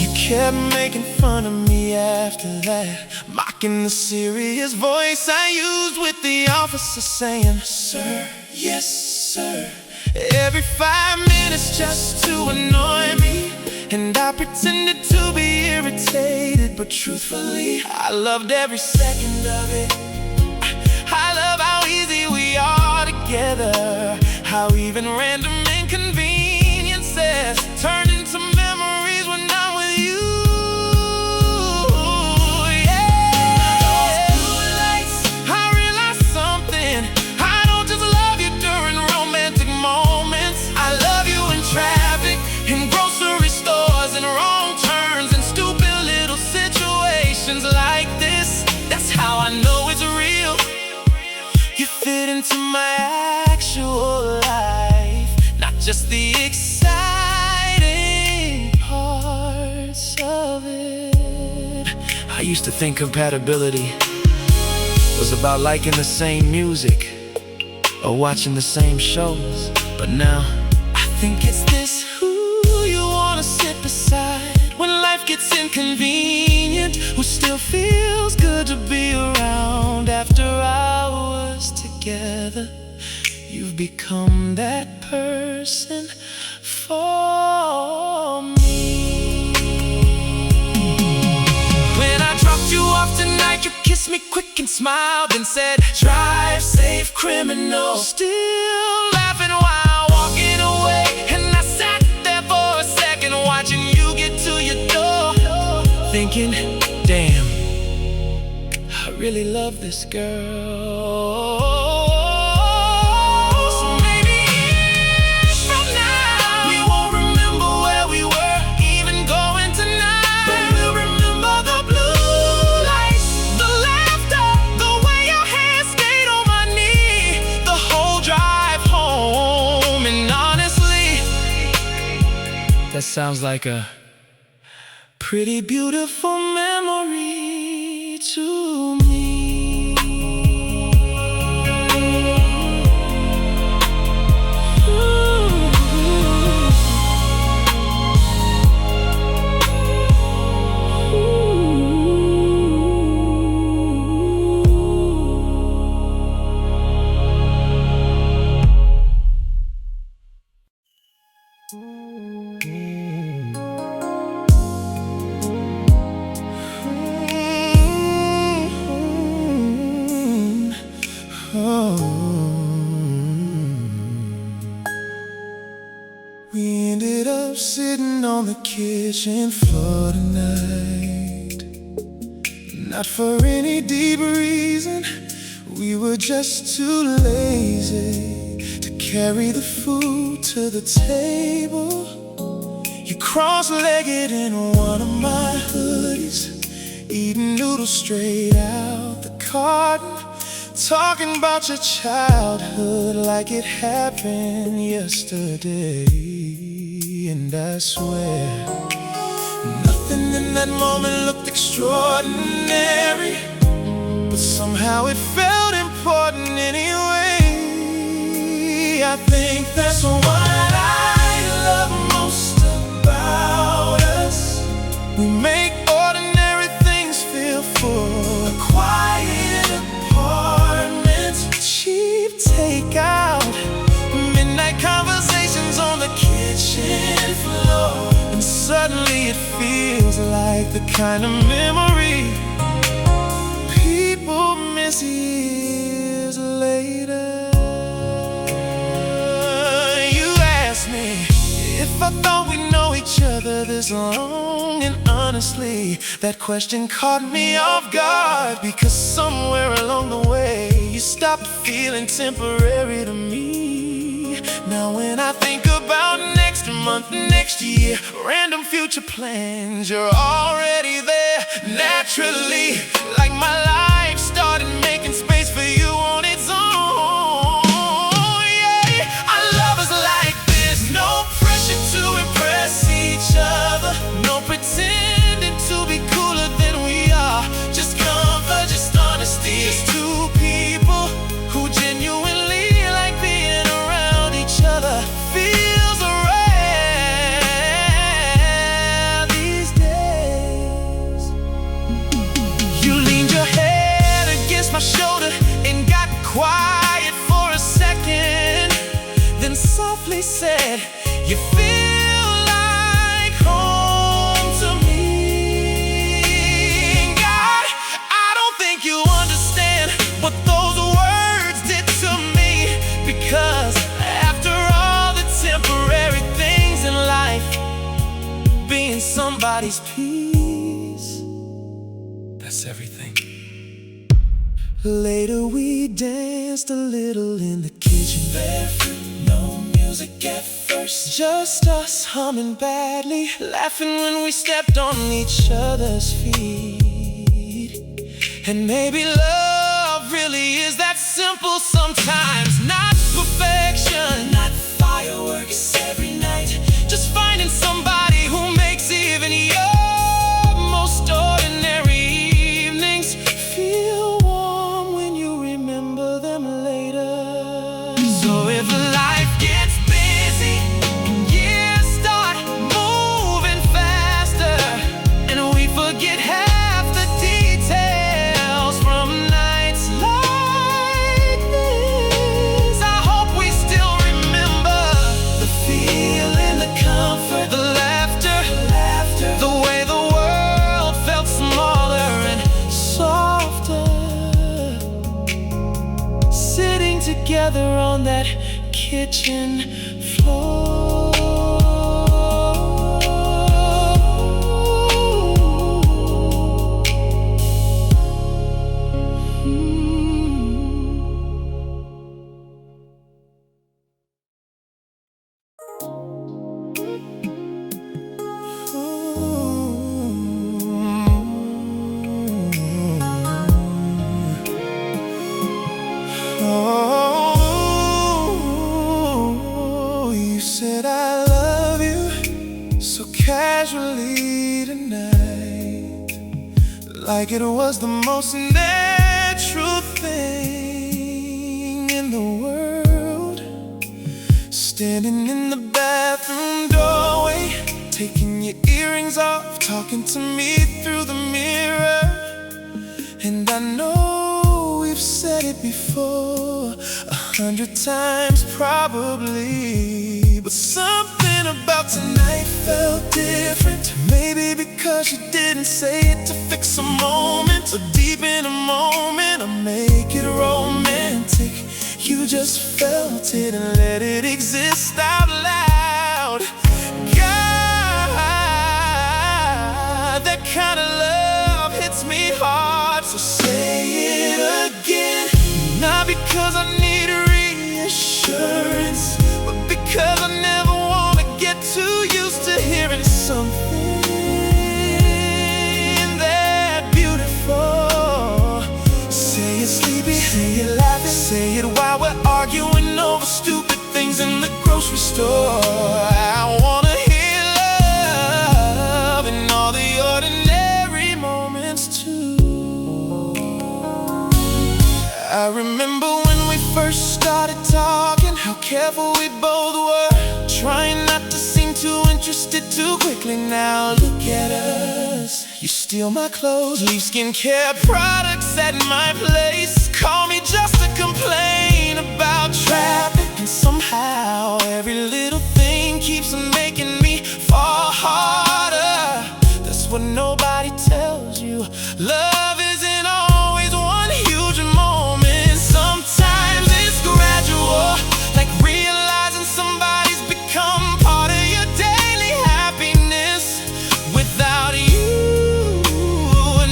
you kept making fun of me after that, mocking the serious voice I used with the officer, saying, "Sir, yes sir," every 5 minutes just to annoy me. And I pretended to be irritated, but truthfully, I loved every second of it. I love how easy we are together, how even random inconveniences turn into memories when I'm with you. Like this, that's how I know it's real. You fit into my actual life, not just the exciting parts of it. I used to think compatibility was about liking the same music or watching the same shows, but now I think it's this: who you wanna sit beside when life gets inconvenient, who still feels good to be around after hours together. You've become that person for me. When I drop dropped you off tonight, you kissed me quick and smiled and said, "Drive safe, criminal." Still laughing while walking away, and I sat there for a second watching you get to your door, thinking, damn, I really love this girl. So maybe years from now, we won't remember where we were even going tonight, but we'll remember the blue lights, the laughter, the way your hand stayed on my knee, the whole drive home. And honestly, that sounds like a pretty beautiful memory to me. We ended up sitting on the kitchen floor tonight, not for any deep reason. We were just too lazy to carry the food to the table. You cross-legged in one of my hoodies, eating noodles straight out the carton, talking about your childhood like it happened yesterday. And I swear, nothing in that moment looked extraordinary, but somehow it felt important anyway. I think that's what I love most about us. We make ordinary things feel full. A quiet apartment, cheap takeout, midnight conversations on the kitchen floor, and suddenly it feels like the kind of memory people miss years later. You asked me if I thought we'd know each other this long, and honestly, that question caught me off guard, because somewhere along the way you stopped feeling temporary to me. Now when I think about next month, next year, random future plans, you're already there naturally, like my life started making space for you on its own. Yeah, our love is like this, no pressure to impress each other, no pretending to be cooler than we are, just comfort, just honesty, just two people who genuinely like being around each other. Feels rare these days. You leaned your head against my shoulder and got quiet for a second, then softly said, "You feel like home to me." God, I don't think you understand what those words did to me, because after all the temporary things in life, being somebody's peace, that's everything. Later we danced a little in the kitchen, barefoot, no music at first, just us humming badly, laughing when we stepped on each other's feet. And maybe love really is that simple sometimes, not perfection, not fireworks every night, just finding somebody who makes even your most ordinary evenings feel warm when you remember them later. So if life gets busy and years start moving faster, and we forget half the details from nights like this, I hope we still remember the feeling, the comfort, the laughter, together on that kitchen floor. Oh, you said I love you so casually tonight, like it was the most natural thing in the world. Standing in the bathroom doorway, taking your earrings off, talking to me through the mirror. And I know we've said it before 100 times probably, but something about tonight felt different. Maybe because you didn't say it to fix a moment, or deep in a moment, or make it romantic. You just felt it and let it exist out loud. God, that kind of love hits me hard. So say it again, not because I need reassurance, but because I never want to get too used to hearing something that beautiful. Say it sleepy, say it laughing, say it while we're arguing over stupid things in the grocery store. I wanna hear love in all the ordinary moments too. I remember when we first started talking, how careful we both were, trying not to seem too interested too quickly. Now look at us. You steal my clothes, leave skincare products at my place, call me just to complain about traffic, and somehow every little thing keeps making me fall harder. That's what nobody tells you. Love isn't always one huge moment. Sometimes it's gradual, like realizing somebody's become part of your daily happiness without you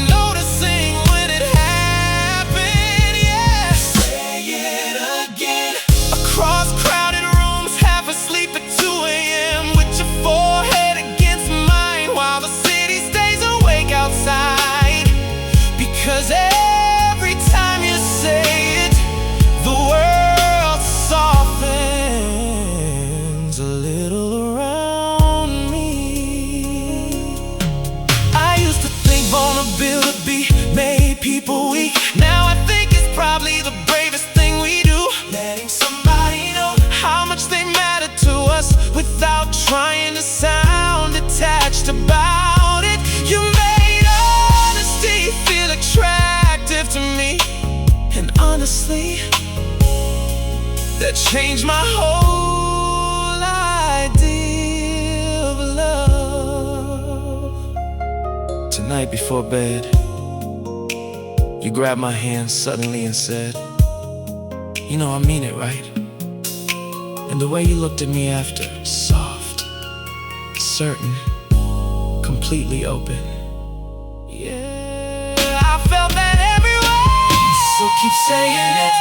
noticing when it happened. Yeah, say it again. Across crowded rooms, half asleep at 2 a.m. with your forehead against mine while the city stays awake outside. Because every time you say it, the world softens a little around me. I used to think vulnerability made people weak. Now I think it's probably the bravest thing we do, letting somebody know how much they matter to us without trying to sound detached about it. You made honesty feel attractive to me, and honestly, that changed my whole idea of love. Tonight before bed, you grabbed my hand suddenly and said, "You know I mean it, right?" And the way you looked at me after, soft, certain, completely open. Yeah, I felt that everywhere. So keep saying it,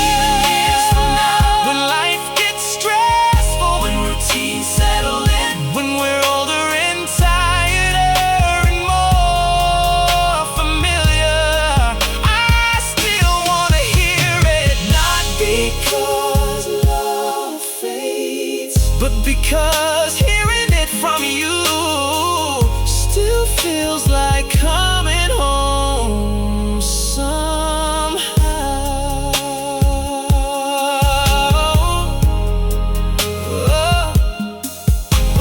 even years from now, when life gets stressful, when routines settle in, when we're older and tired and more familiar. I still wanna hear it, not because love fades, but because hearing it from you still feels like coming home somehow. Oh,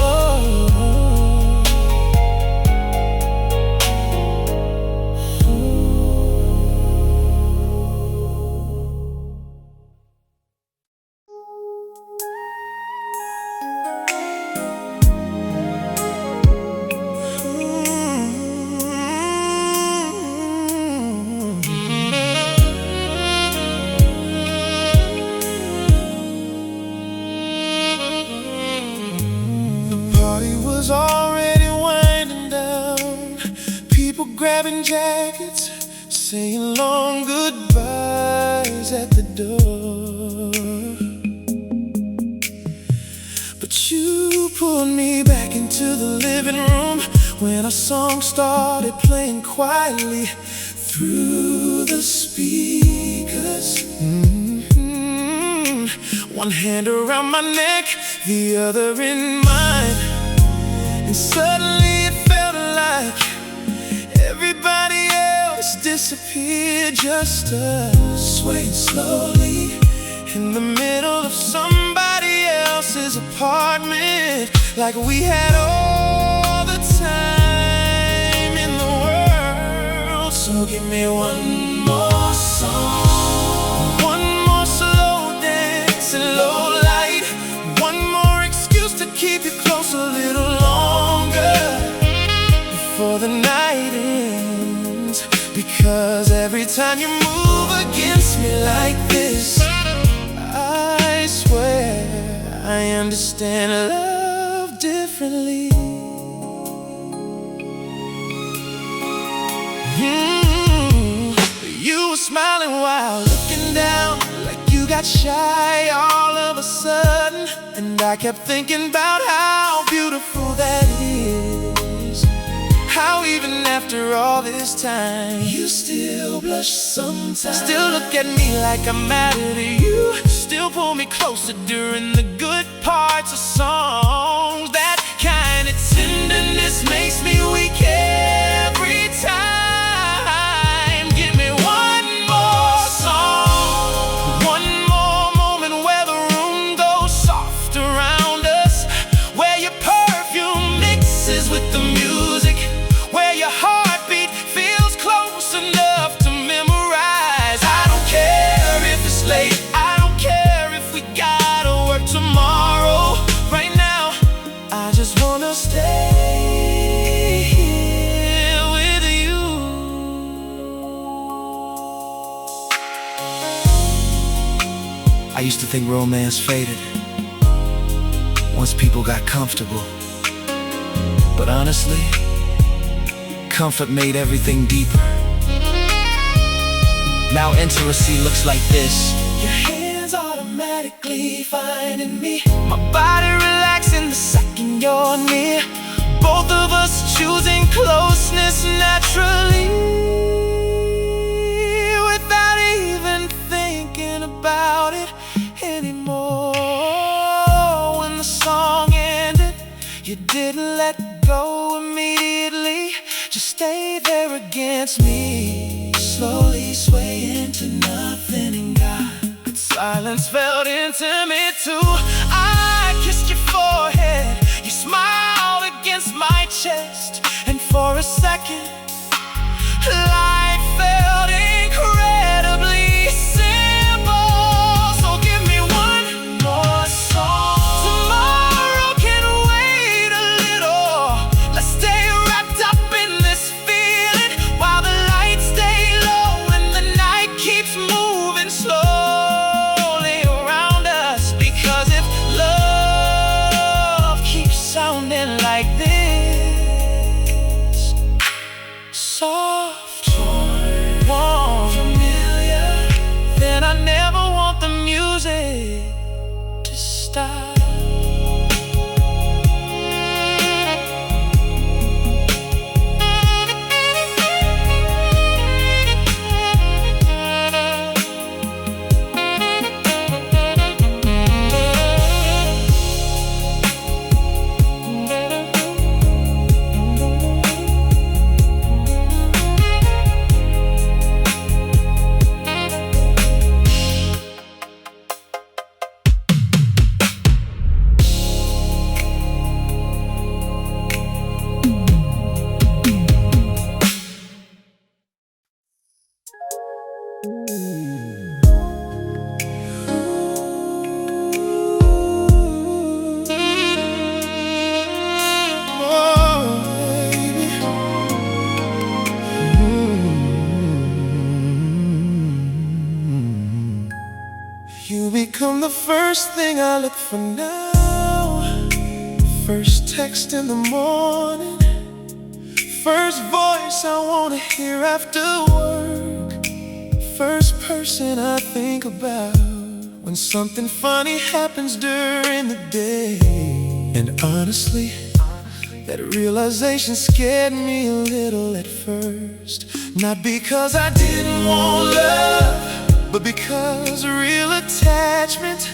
oh, oh. grabbing jackets, saying long goodbyes at the door. But you pulled me back into the living room when our song started playing quietly through the speakers. One hand around my neck, the other in mine, and suddenly it felt like everybody else disappeared, just us swaying slowly in the middle of somebody else's apartment, like we had all the time in the world. So give me one more song, one more slow dance and low light, one more excuse to keep you close a little longer before the night ends. Because every time you move against me like this, I swear I understand love differently. You were smiling while looking down, like you got shy all of a sudden. And I kept thinking about how beautiful that is, how even after all this time you still blush sometimes, still look at me like I'm mad at you, still pull me closer during the good parts of songs. That kind of tenderness makes me weak every time. Give me one more song, one more moment where the room goes soft around us, where your perfume mixes with the music, where your heartbeat feels close enough to memorize. I don't care if it's late, I don't care if we gotta work tomorrow. Right now, I just wanna stay here with you. I used to think romance faded once people got comfortable, but honestly, comfort made everything deeper. Now intimacy looks like this. Your hands automatically finding me, my body relaxing the second you're near, both of us choosing closeness naturally, without even thinking about it anymore. When the song ended, you didn't let go immediately, just stay there against me, slowly swaying to nothing and got good silence felt intimate too. I kissed your forehead, you smiled against my chest, and for a second, life felt incredibly simple. So give me one more song. Tomorrow can wait a little. Let's stay wrapped up in this feeling while the lights stay low and the night keeps moving slowly around us. Because if love keeps sounding like this, soft, warm, familiar, then I never want the music to stop. You become the first thing I look for now. First text in the morning, First voice I wanna hear after work. First person I think about when something funny happens during the day. And honestly, that realization scared me a little at first. Not because I didn't want love, but because real attachment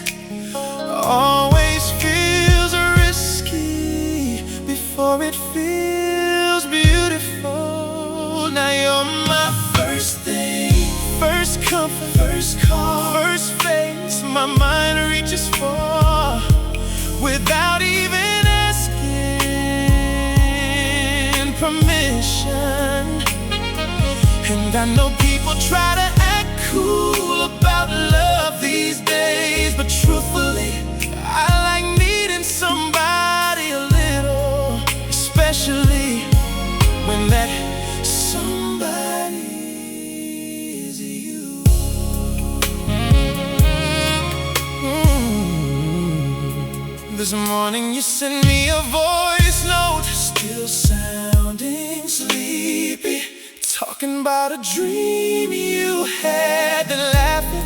always feels risky before it feels beautiful. Now you're my first thing, first comfort, first call, first face my mind reaches for without even asking permission. And I know people try to act cool about love these days, but truthfully, I like needing somebody a little, especially when that somebody is you. This morning you sent me a voice note, still sounding sleepy, talking about a dream you had, then laughing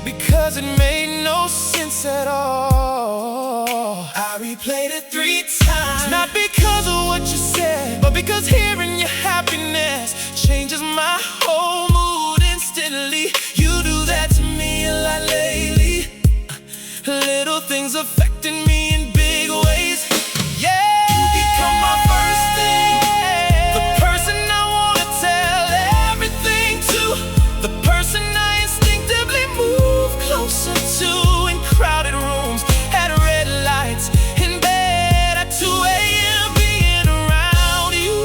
because it made no sense at all. I replayed it 3 times, not because of what you said, but because hearing your happiness changes my whole mood instantly. You do that to me a lot lately, little things affecting me in big ways. Yeah, you become my first thing, the person I wanna tell everything to, the person I instinctively move closer to in crowded rooms, at red lights, in bed at 2 a.m. Being around you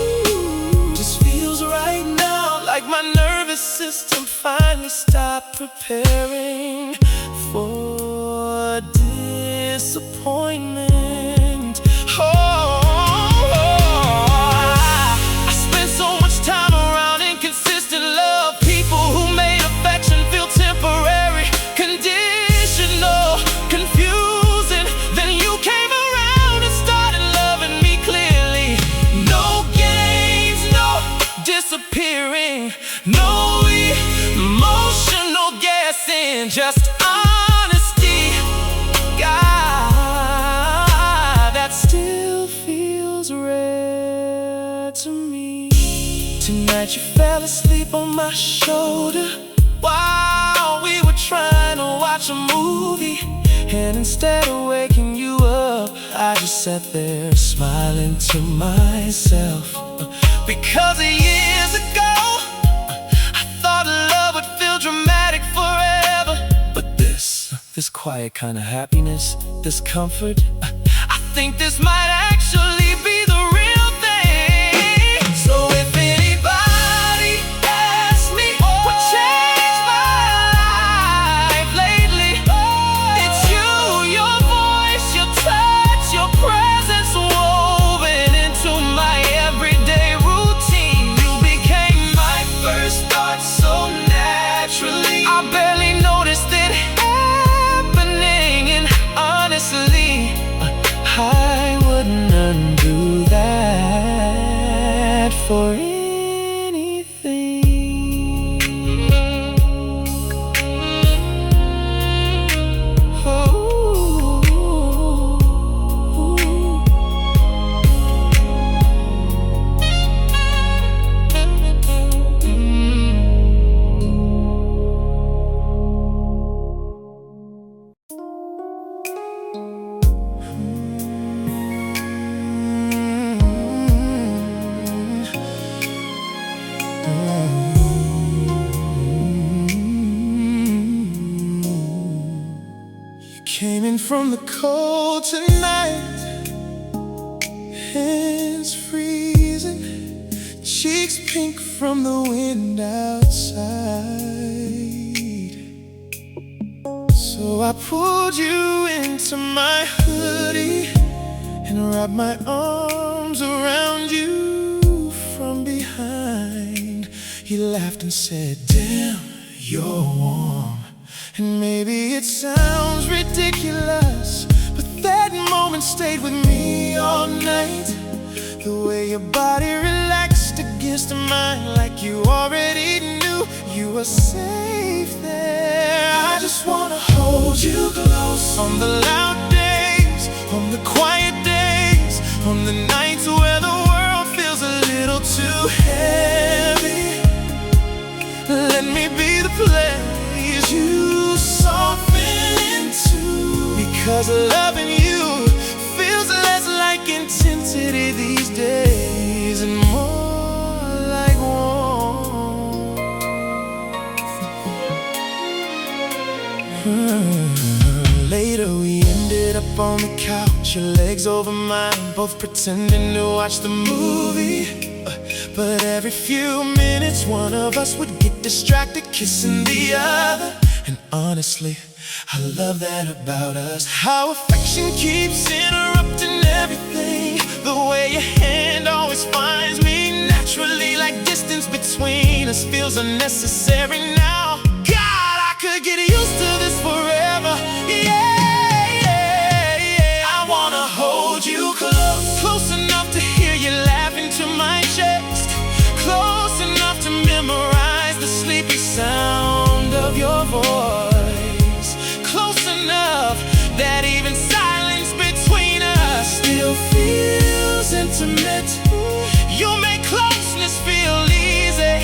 just feels right now, like my nervous system finally stopped preparing for disappointment. I spent so much time around inconsistent love, people who made affection feel temporary, conditional, confusing. Then you came around and started loving me clearly. No games, no disappearing, no emotional guessing, just honesty. God, that still feels rare to me. Tonight you fell asleep on my shoulder while we were trying to watch a movie, and instead of waking you up, I just sat there smiling to myself. Because years ago I thought love would feel dramatic forever, but this quiet kind of happiness, this comfort, I think this might actually be the real thing. So if anybody asks me what changed my life lately, it's you, your voice, your touch, your presence woven into my everyday routine. You became my first thought so naturally, I barely noticed it happening. And honestly, I wouldn't undo that for anything. Came in from the cold tonight, hands freezing, cheeks pink from the wind outside. So I pulled you into my hoodie and wrapped my arms around you from behind. He laughed and said, "Damn, you're warm." And maybe it sounds ridiculous, but that moment stayed with me all night. The way your body relaxed ears to mine like you already knew you were safe there. I just wanna hold you close on the loud days, on the quiet days, on the nights where the world feels a little too heavy. Let me be the place you soften into, because loving you feels less like intensity these days and more like warmth. Later we ended up on the couch, your legs over mine, both pretending to watch the movie. But every few minutes one of us would get distracted, kissing the other. And honestly, I love that about us, how affection keeps interrupting everything. The way your hand always finds me naturally, like distance between us feels unnecessary now. God, I could get used to this forever. Yeah, yeah, yeah. I wanna hold you close, close enough to hear you laugh into my chest, close enough to memorize the sleepy sound of your voice, close enough that even silence between us still feels intimate. You make closeness feel easy,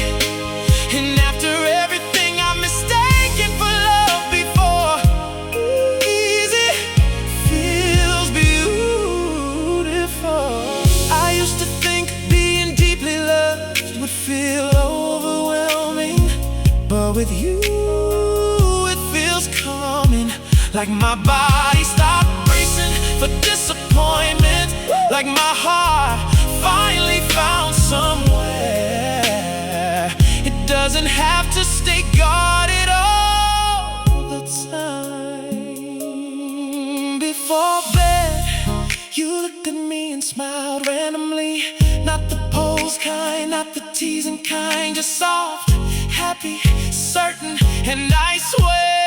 and after everything I'm mistaken for love before, easy feels beautiful. I used to think being deeply loved would feel overwhelming, but with you it feels calming. Like my body stopped racing for disappointment, like my heart finally found somewhere. It doesn't have to stay guarded all the time. Before bed, you looked at me and smiled randomly, not the pose kind, not the teasing kind, just soft, happy, certain. And I swear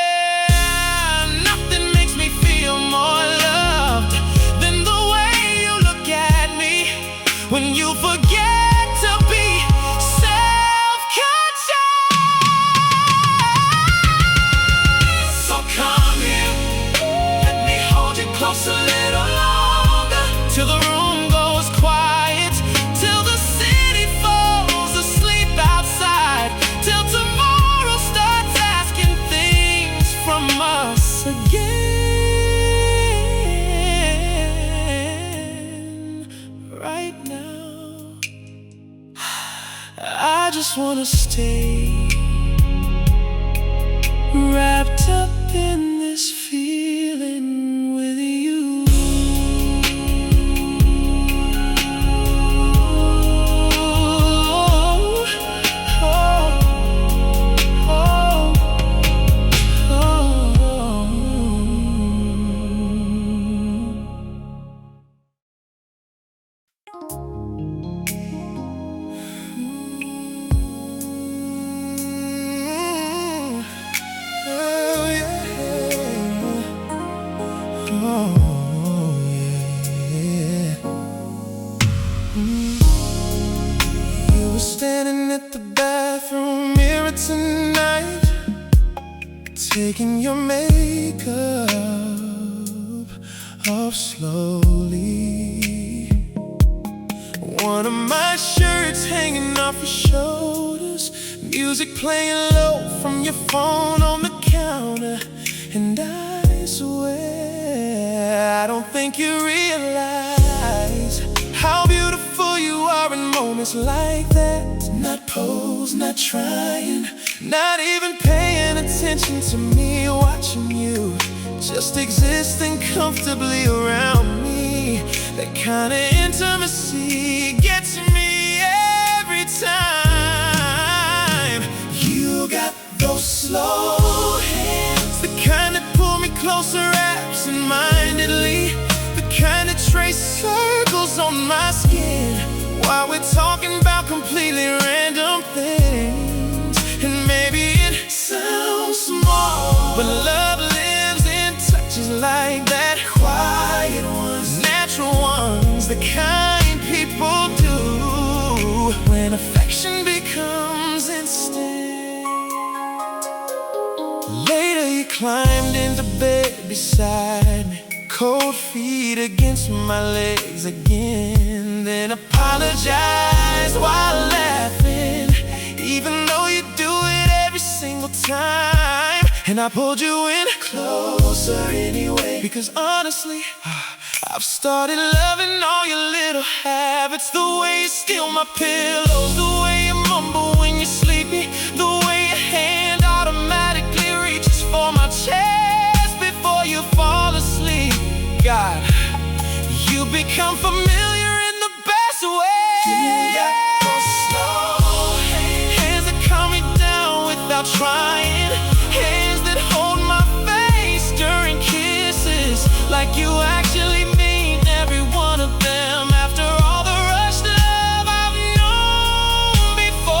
nothing makes me feel more loved than the way you look at me when you forget to be self-conscious. So come here, let me hold you close a little longer, till the room goes quiet, till the city falls asleep outside, till tomorrow starts asking things from us again. Right now, I just wanna stay wrapped up in this feeling with you. You were standing at the bathroom mirror tonight, taking your makeup off slowly. One of my shirts hanging off your shoulders, music playing low from your phone on the counter. And I swear I don't think you realize how beautiful you are in moments like that. Not pose, not trying, not even paying attention to me, watching you, just existing comfortably around me. That kind of intimacy gets me every time. You got those slow hands, the kind that pull me closer absent-mindedly, the kind that trace circles on my skin while we're talking about completely random things. And maybe it sounds small, but love lives in touches like that. Quiet ones, natural ones, the kind people do when affection Later you climbed into bed beside me, cold feet against my legs again, then apologized while laughing, even though you do it every single time. And I pulled you in closer anyway, because honestly, I've started loving all your little habits. The way you steal my pillows, the way you mumble when you're sleepy, the way your hand automatically reaches for my chest before you fall asleep. God, you become familiar in the best way. Yeah, slow hands that calm me down without trying, hands that hold my face during kisses like you actually mean every one of them. After all the rush love I've known before,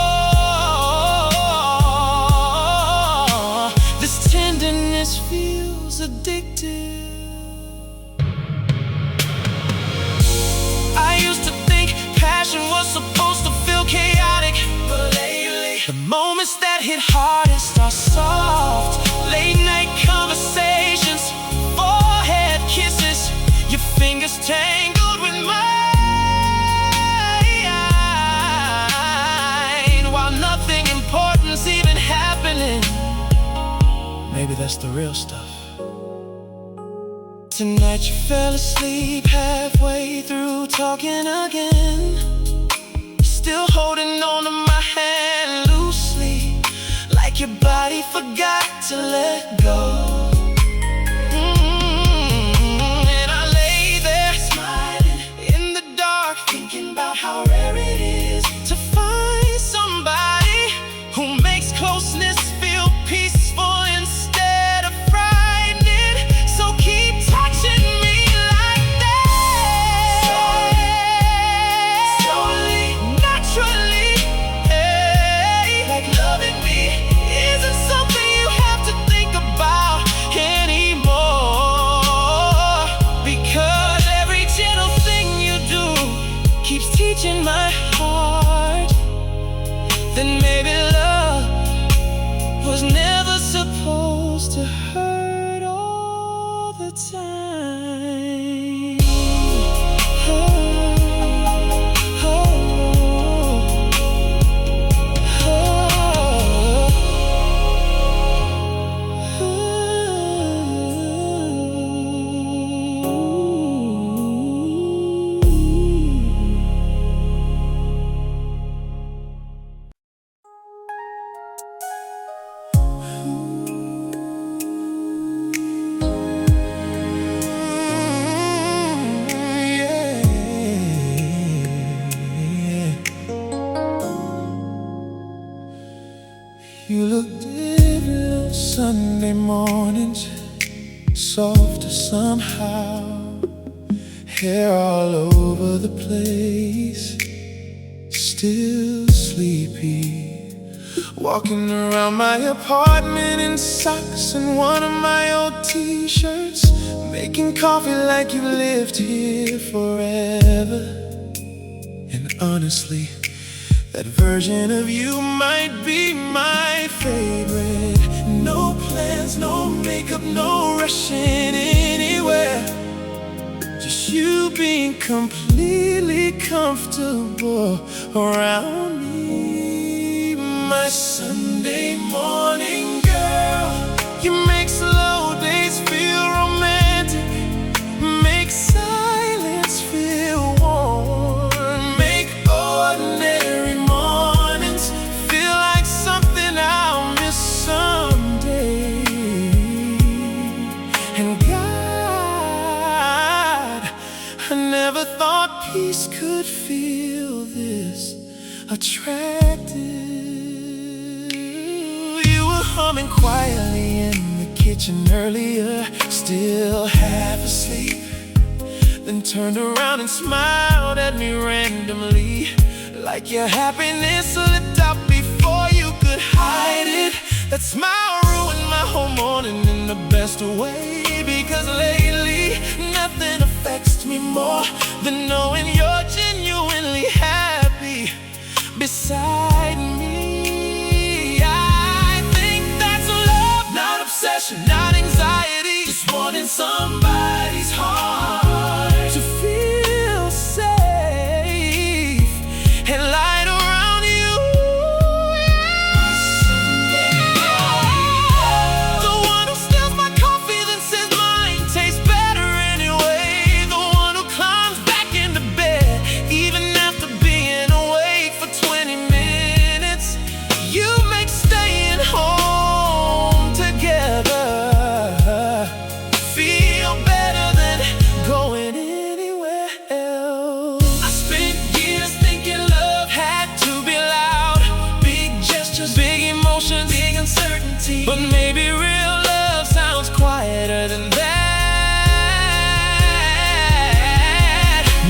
this tenderness feels addictive. I used to think passion was supposed to feel chaotic, but lately the moments that hit hardest are soft. Late night conversations, forehead kisses, your fingers tangled with mine, while nothing important's even happening. Maybe that's the real stuff. Tonight you fell asleep halfway through talking again, still holding on to my hand loosely, like your body forgot to let go. And I lay there smiling in the dark, thinking about how rare it is to find somebody who makes closeness feel peaceful instead of frightening. So keep touching me like that, slowly, naturally, hey, like loving me isn't something you have to think about anymore, because every gentle thing you do keeps teaching my heart that maybe love was never supposed to hurt all the time. Oh, oh, you look different on Sunday mornings, softer somehow, hair all over the place, still sleepy, walking around my apartment in socks and one of my old t-shirts, making coffee like you lived here forever. And honestly, that version of you might be my favorite. No plans, no makeup, no rushing anywhere, just you being completely comfortable around me. My Sunday morning girl, you make slow days feel romantic, make silence feel warm, make ordinary mornings feel like something I'll miss someday. And God, I never thought peace could feel this attractive. You were humming quietly in the kitchen earlier, still half asleep, then turned around and smiled at me randomly, like your happiness slipped out before you could hide it. That smile ruined my whole morning in the best way, because lately nothing affects me more than knowing you're genuinely happy beside me. I think that's love, not pressure, not anxiety. Just wanting somebody's heart to feel safe and light around you. The one who steals my coffee then says mine tastes better anyway. The one who climbs back into bed even after being awake for 20 minutes. You make staying home together feel better than going anywhere else. I spent years thinking love Had to be loud, big gestures, big emotions, big uncertainty. but maybe real love sounds quieter than that.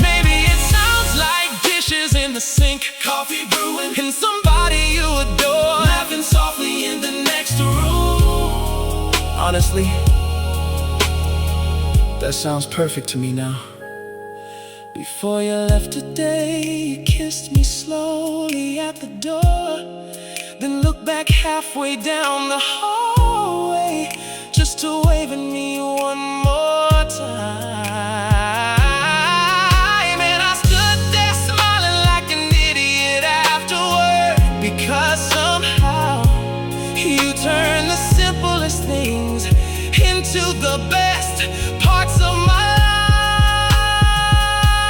Maybe it sounds like dishes in the sink, coffee brewing, and somebody you adore laughing softly in the next room. Honestly, that sounds perfect to me now. Before you left today, you kissed me slowly at the door, then looked back halfway down the hallway just to wave at me one more time. And I stood there smiling like an idiot afterward, because somehow you turned the simplest things into the best parts of my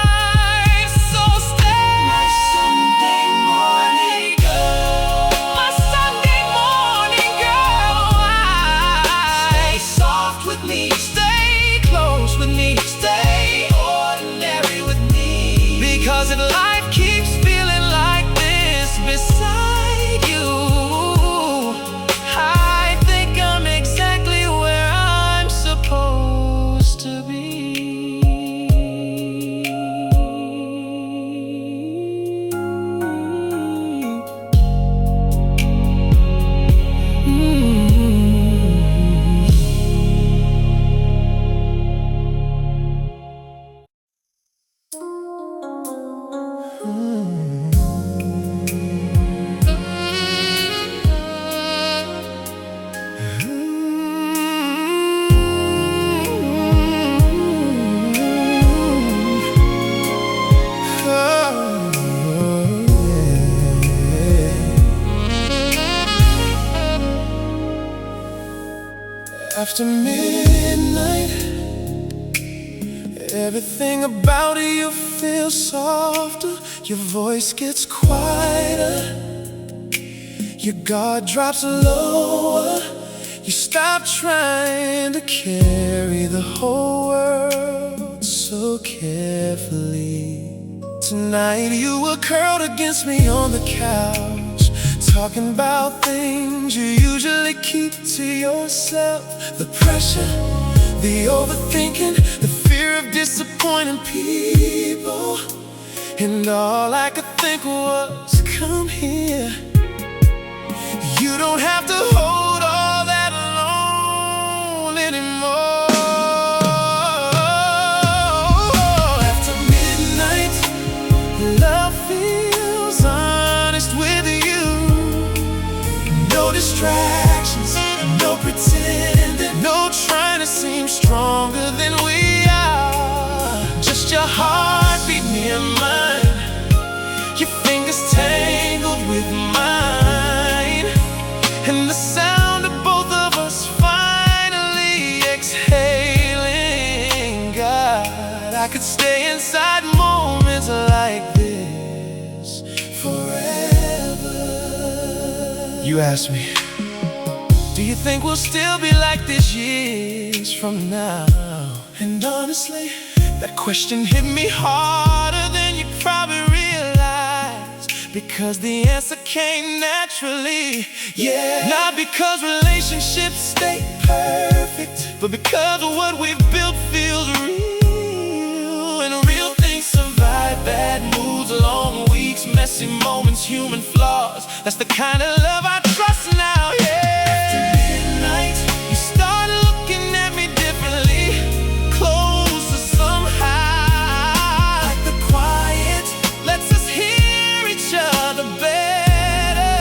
life. So stay, My Sunday morning girl, my Sunday morning girl. stay soft with me, Stay close with me, stay ordinary with me. because if life keeps feeling like this beside you, I think I'm exactly where I'm supposed to be. After midnight, everything about you feels softer. Your voice gets quieter, your guard drops lower. You stop trying to carry the whole world so carefully. Tonight you were curled against me on the couch, talking about things you usually keep to yourself. The pressure, the overthinking, the fear of disappointing people. And all I could think was, come here. You don't have to hold all that alone anymore. After midnight, love feels honest with you. No distractions, no pretending, no trying to seem stronger than we are. Just your heartbeat near mine, your fingers tangled with mine, and the sound of both of us finally exhaling. God, I could stay inside moments like this forever. You asked me, do you think we'll still be like this years from now? And honestly, that question hit me harder than you probably realize, because the answer came naturally. Yeah, not because relationships stay perfect, but because of what we've built feels real. And real things survive bad moods, long weeks, messy moments, human flaws. That's the kind of love I trust now, yeah. After midnight, you start looking at me differently, closer somehow. Like the quiet lets us hear each other better.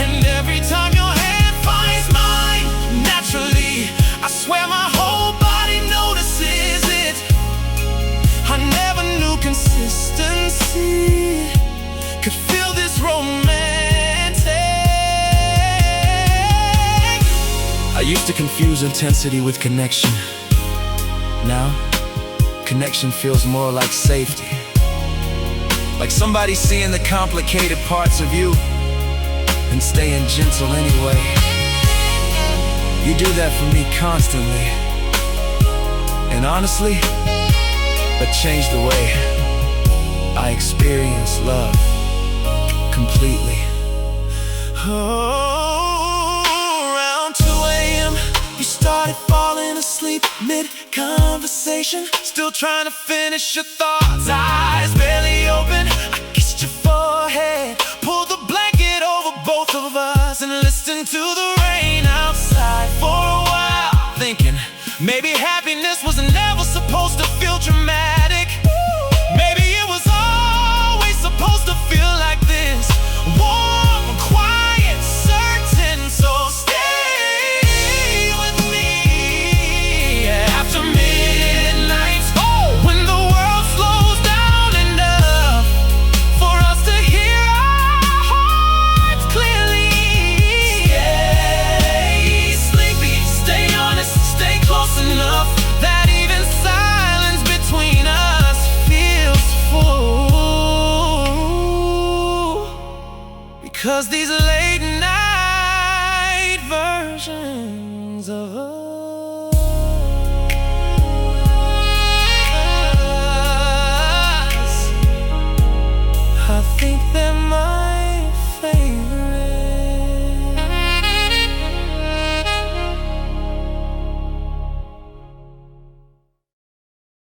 And every time your hand finds mine, naturally I used to confuse intensity with connection. Now, connection feels more like safety. Like somebody seeing the complicated parts of you and staying gentle anyway. You do that for me constantly. And honestly, that changed the way I experience love completely. Oh, around 2 a.m. you started falling asleep mid-conversation, still trying to finish your thoughts. Eyes barely open, I kissed your forehead, pulled the blanket over both of us, and listened to the rain outside for a while, thinking maybe happiness was never supposed to feel dramatic. Maybe it was always supposed to feel like this, warm, quiet, certain. So stay with me after midnight, when the world slows down enough for us to hear our hearts clearly. Stay sleepy, stay honest, stay close enough that even silence between us feels full. Because these late night versions of us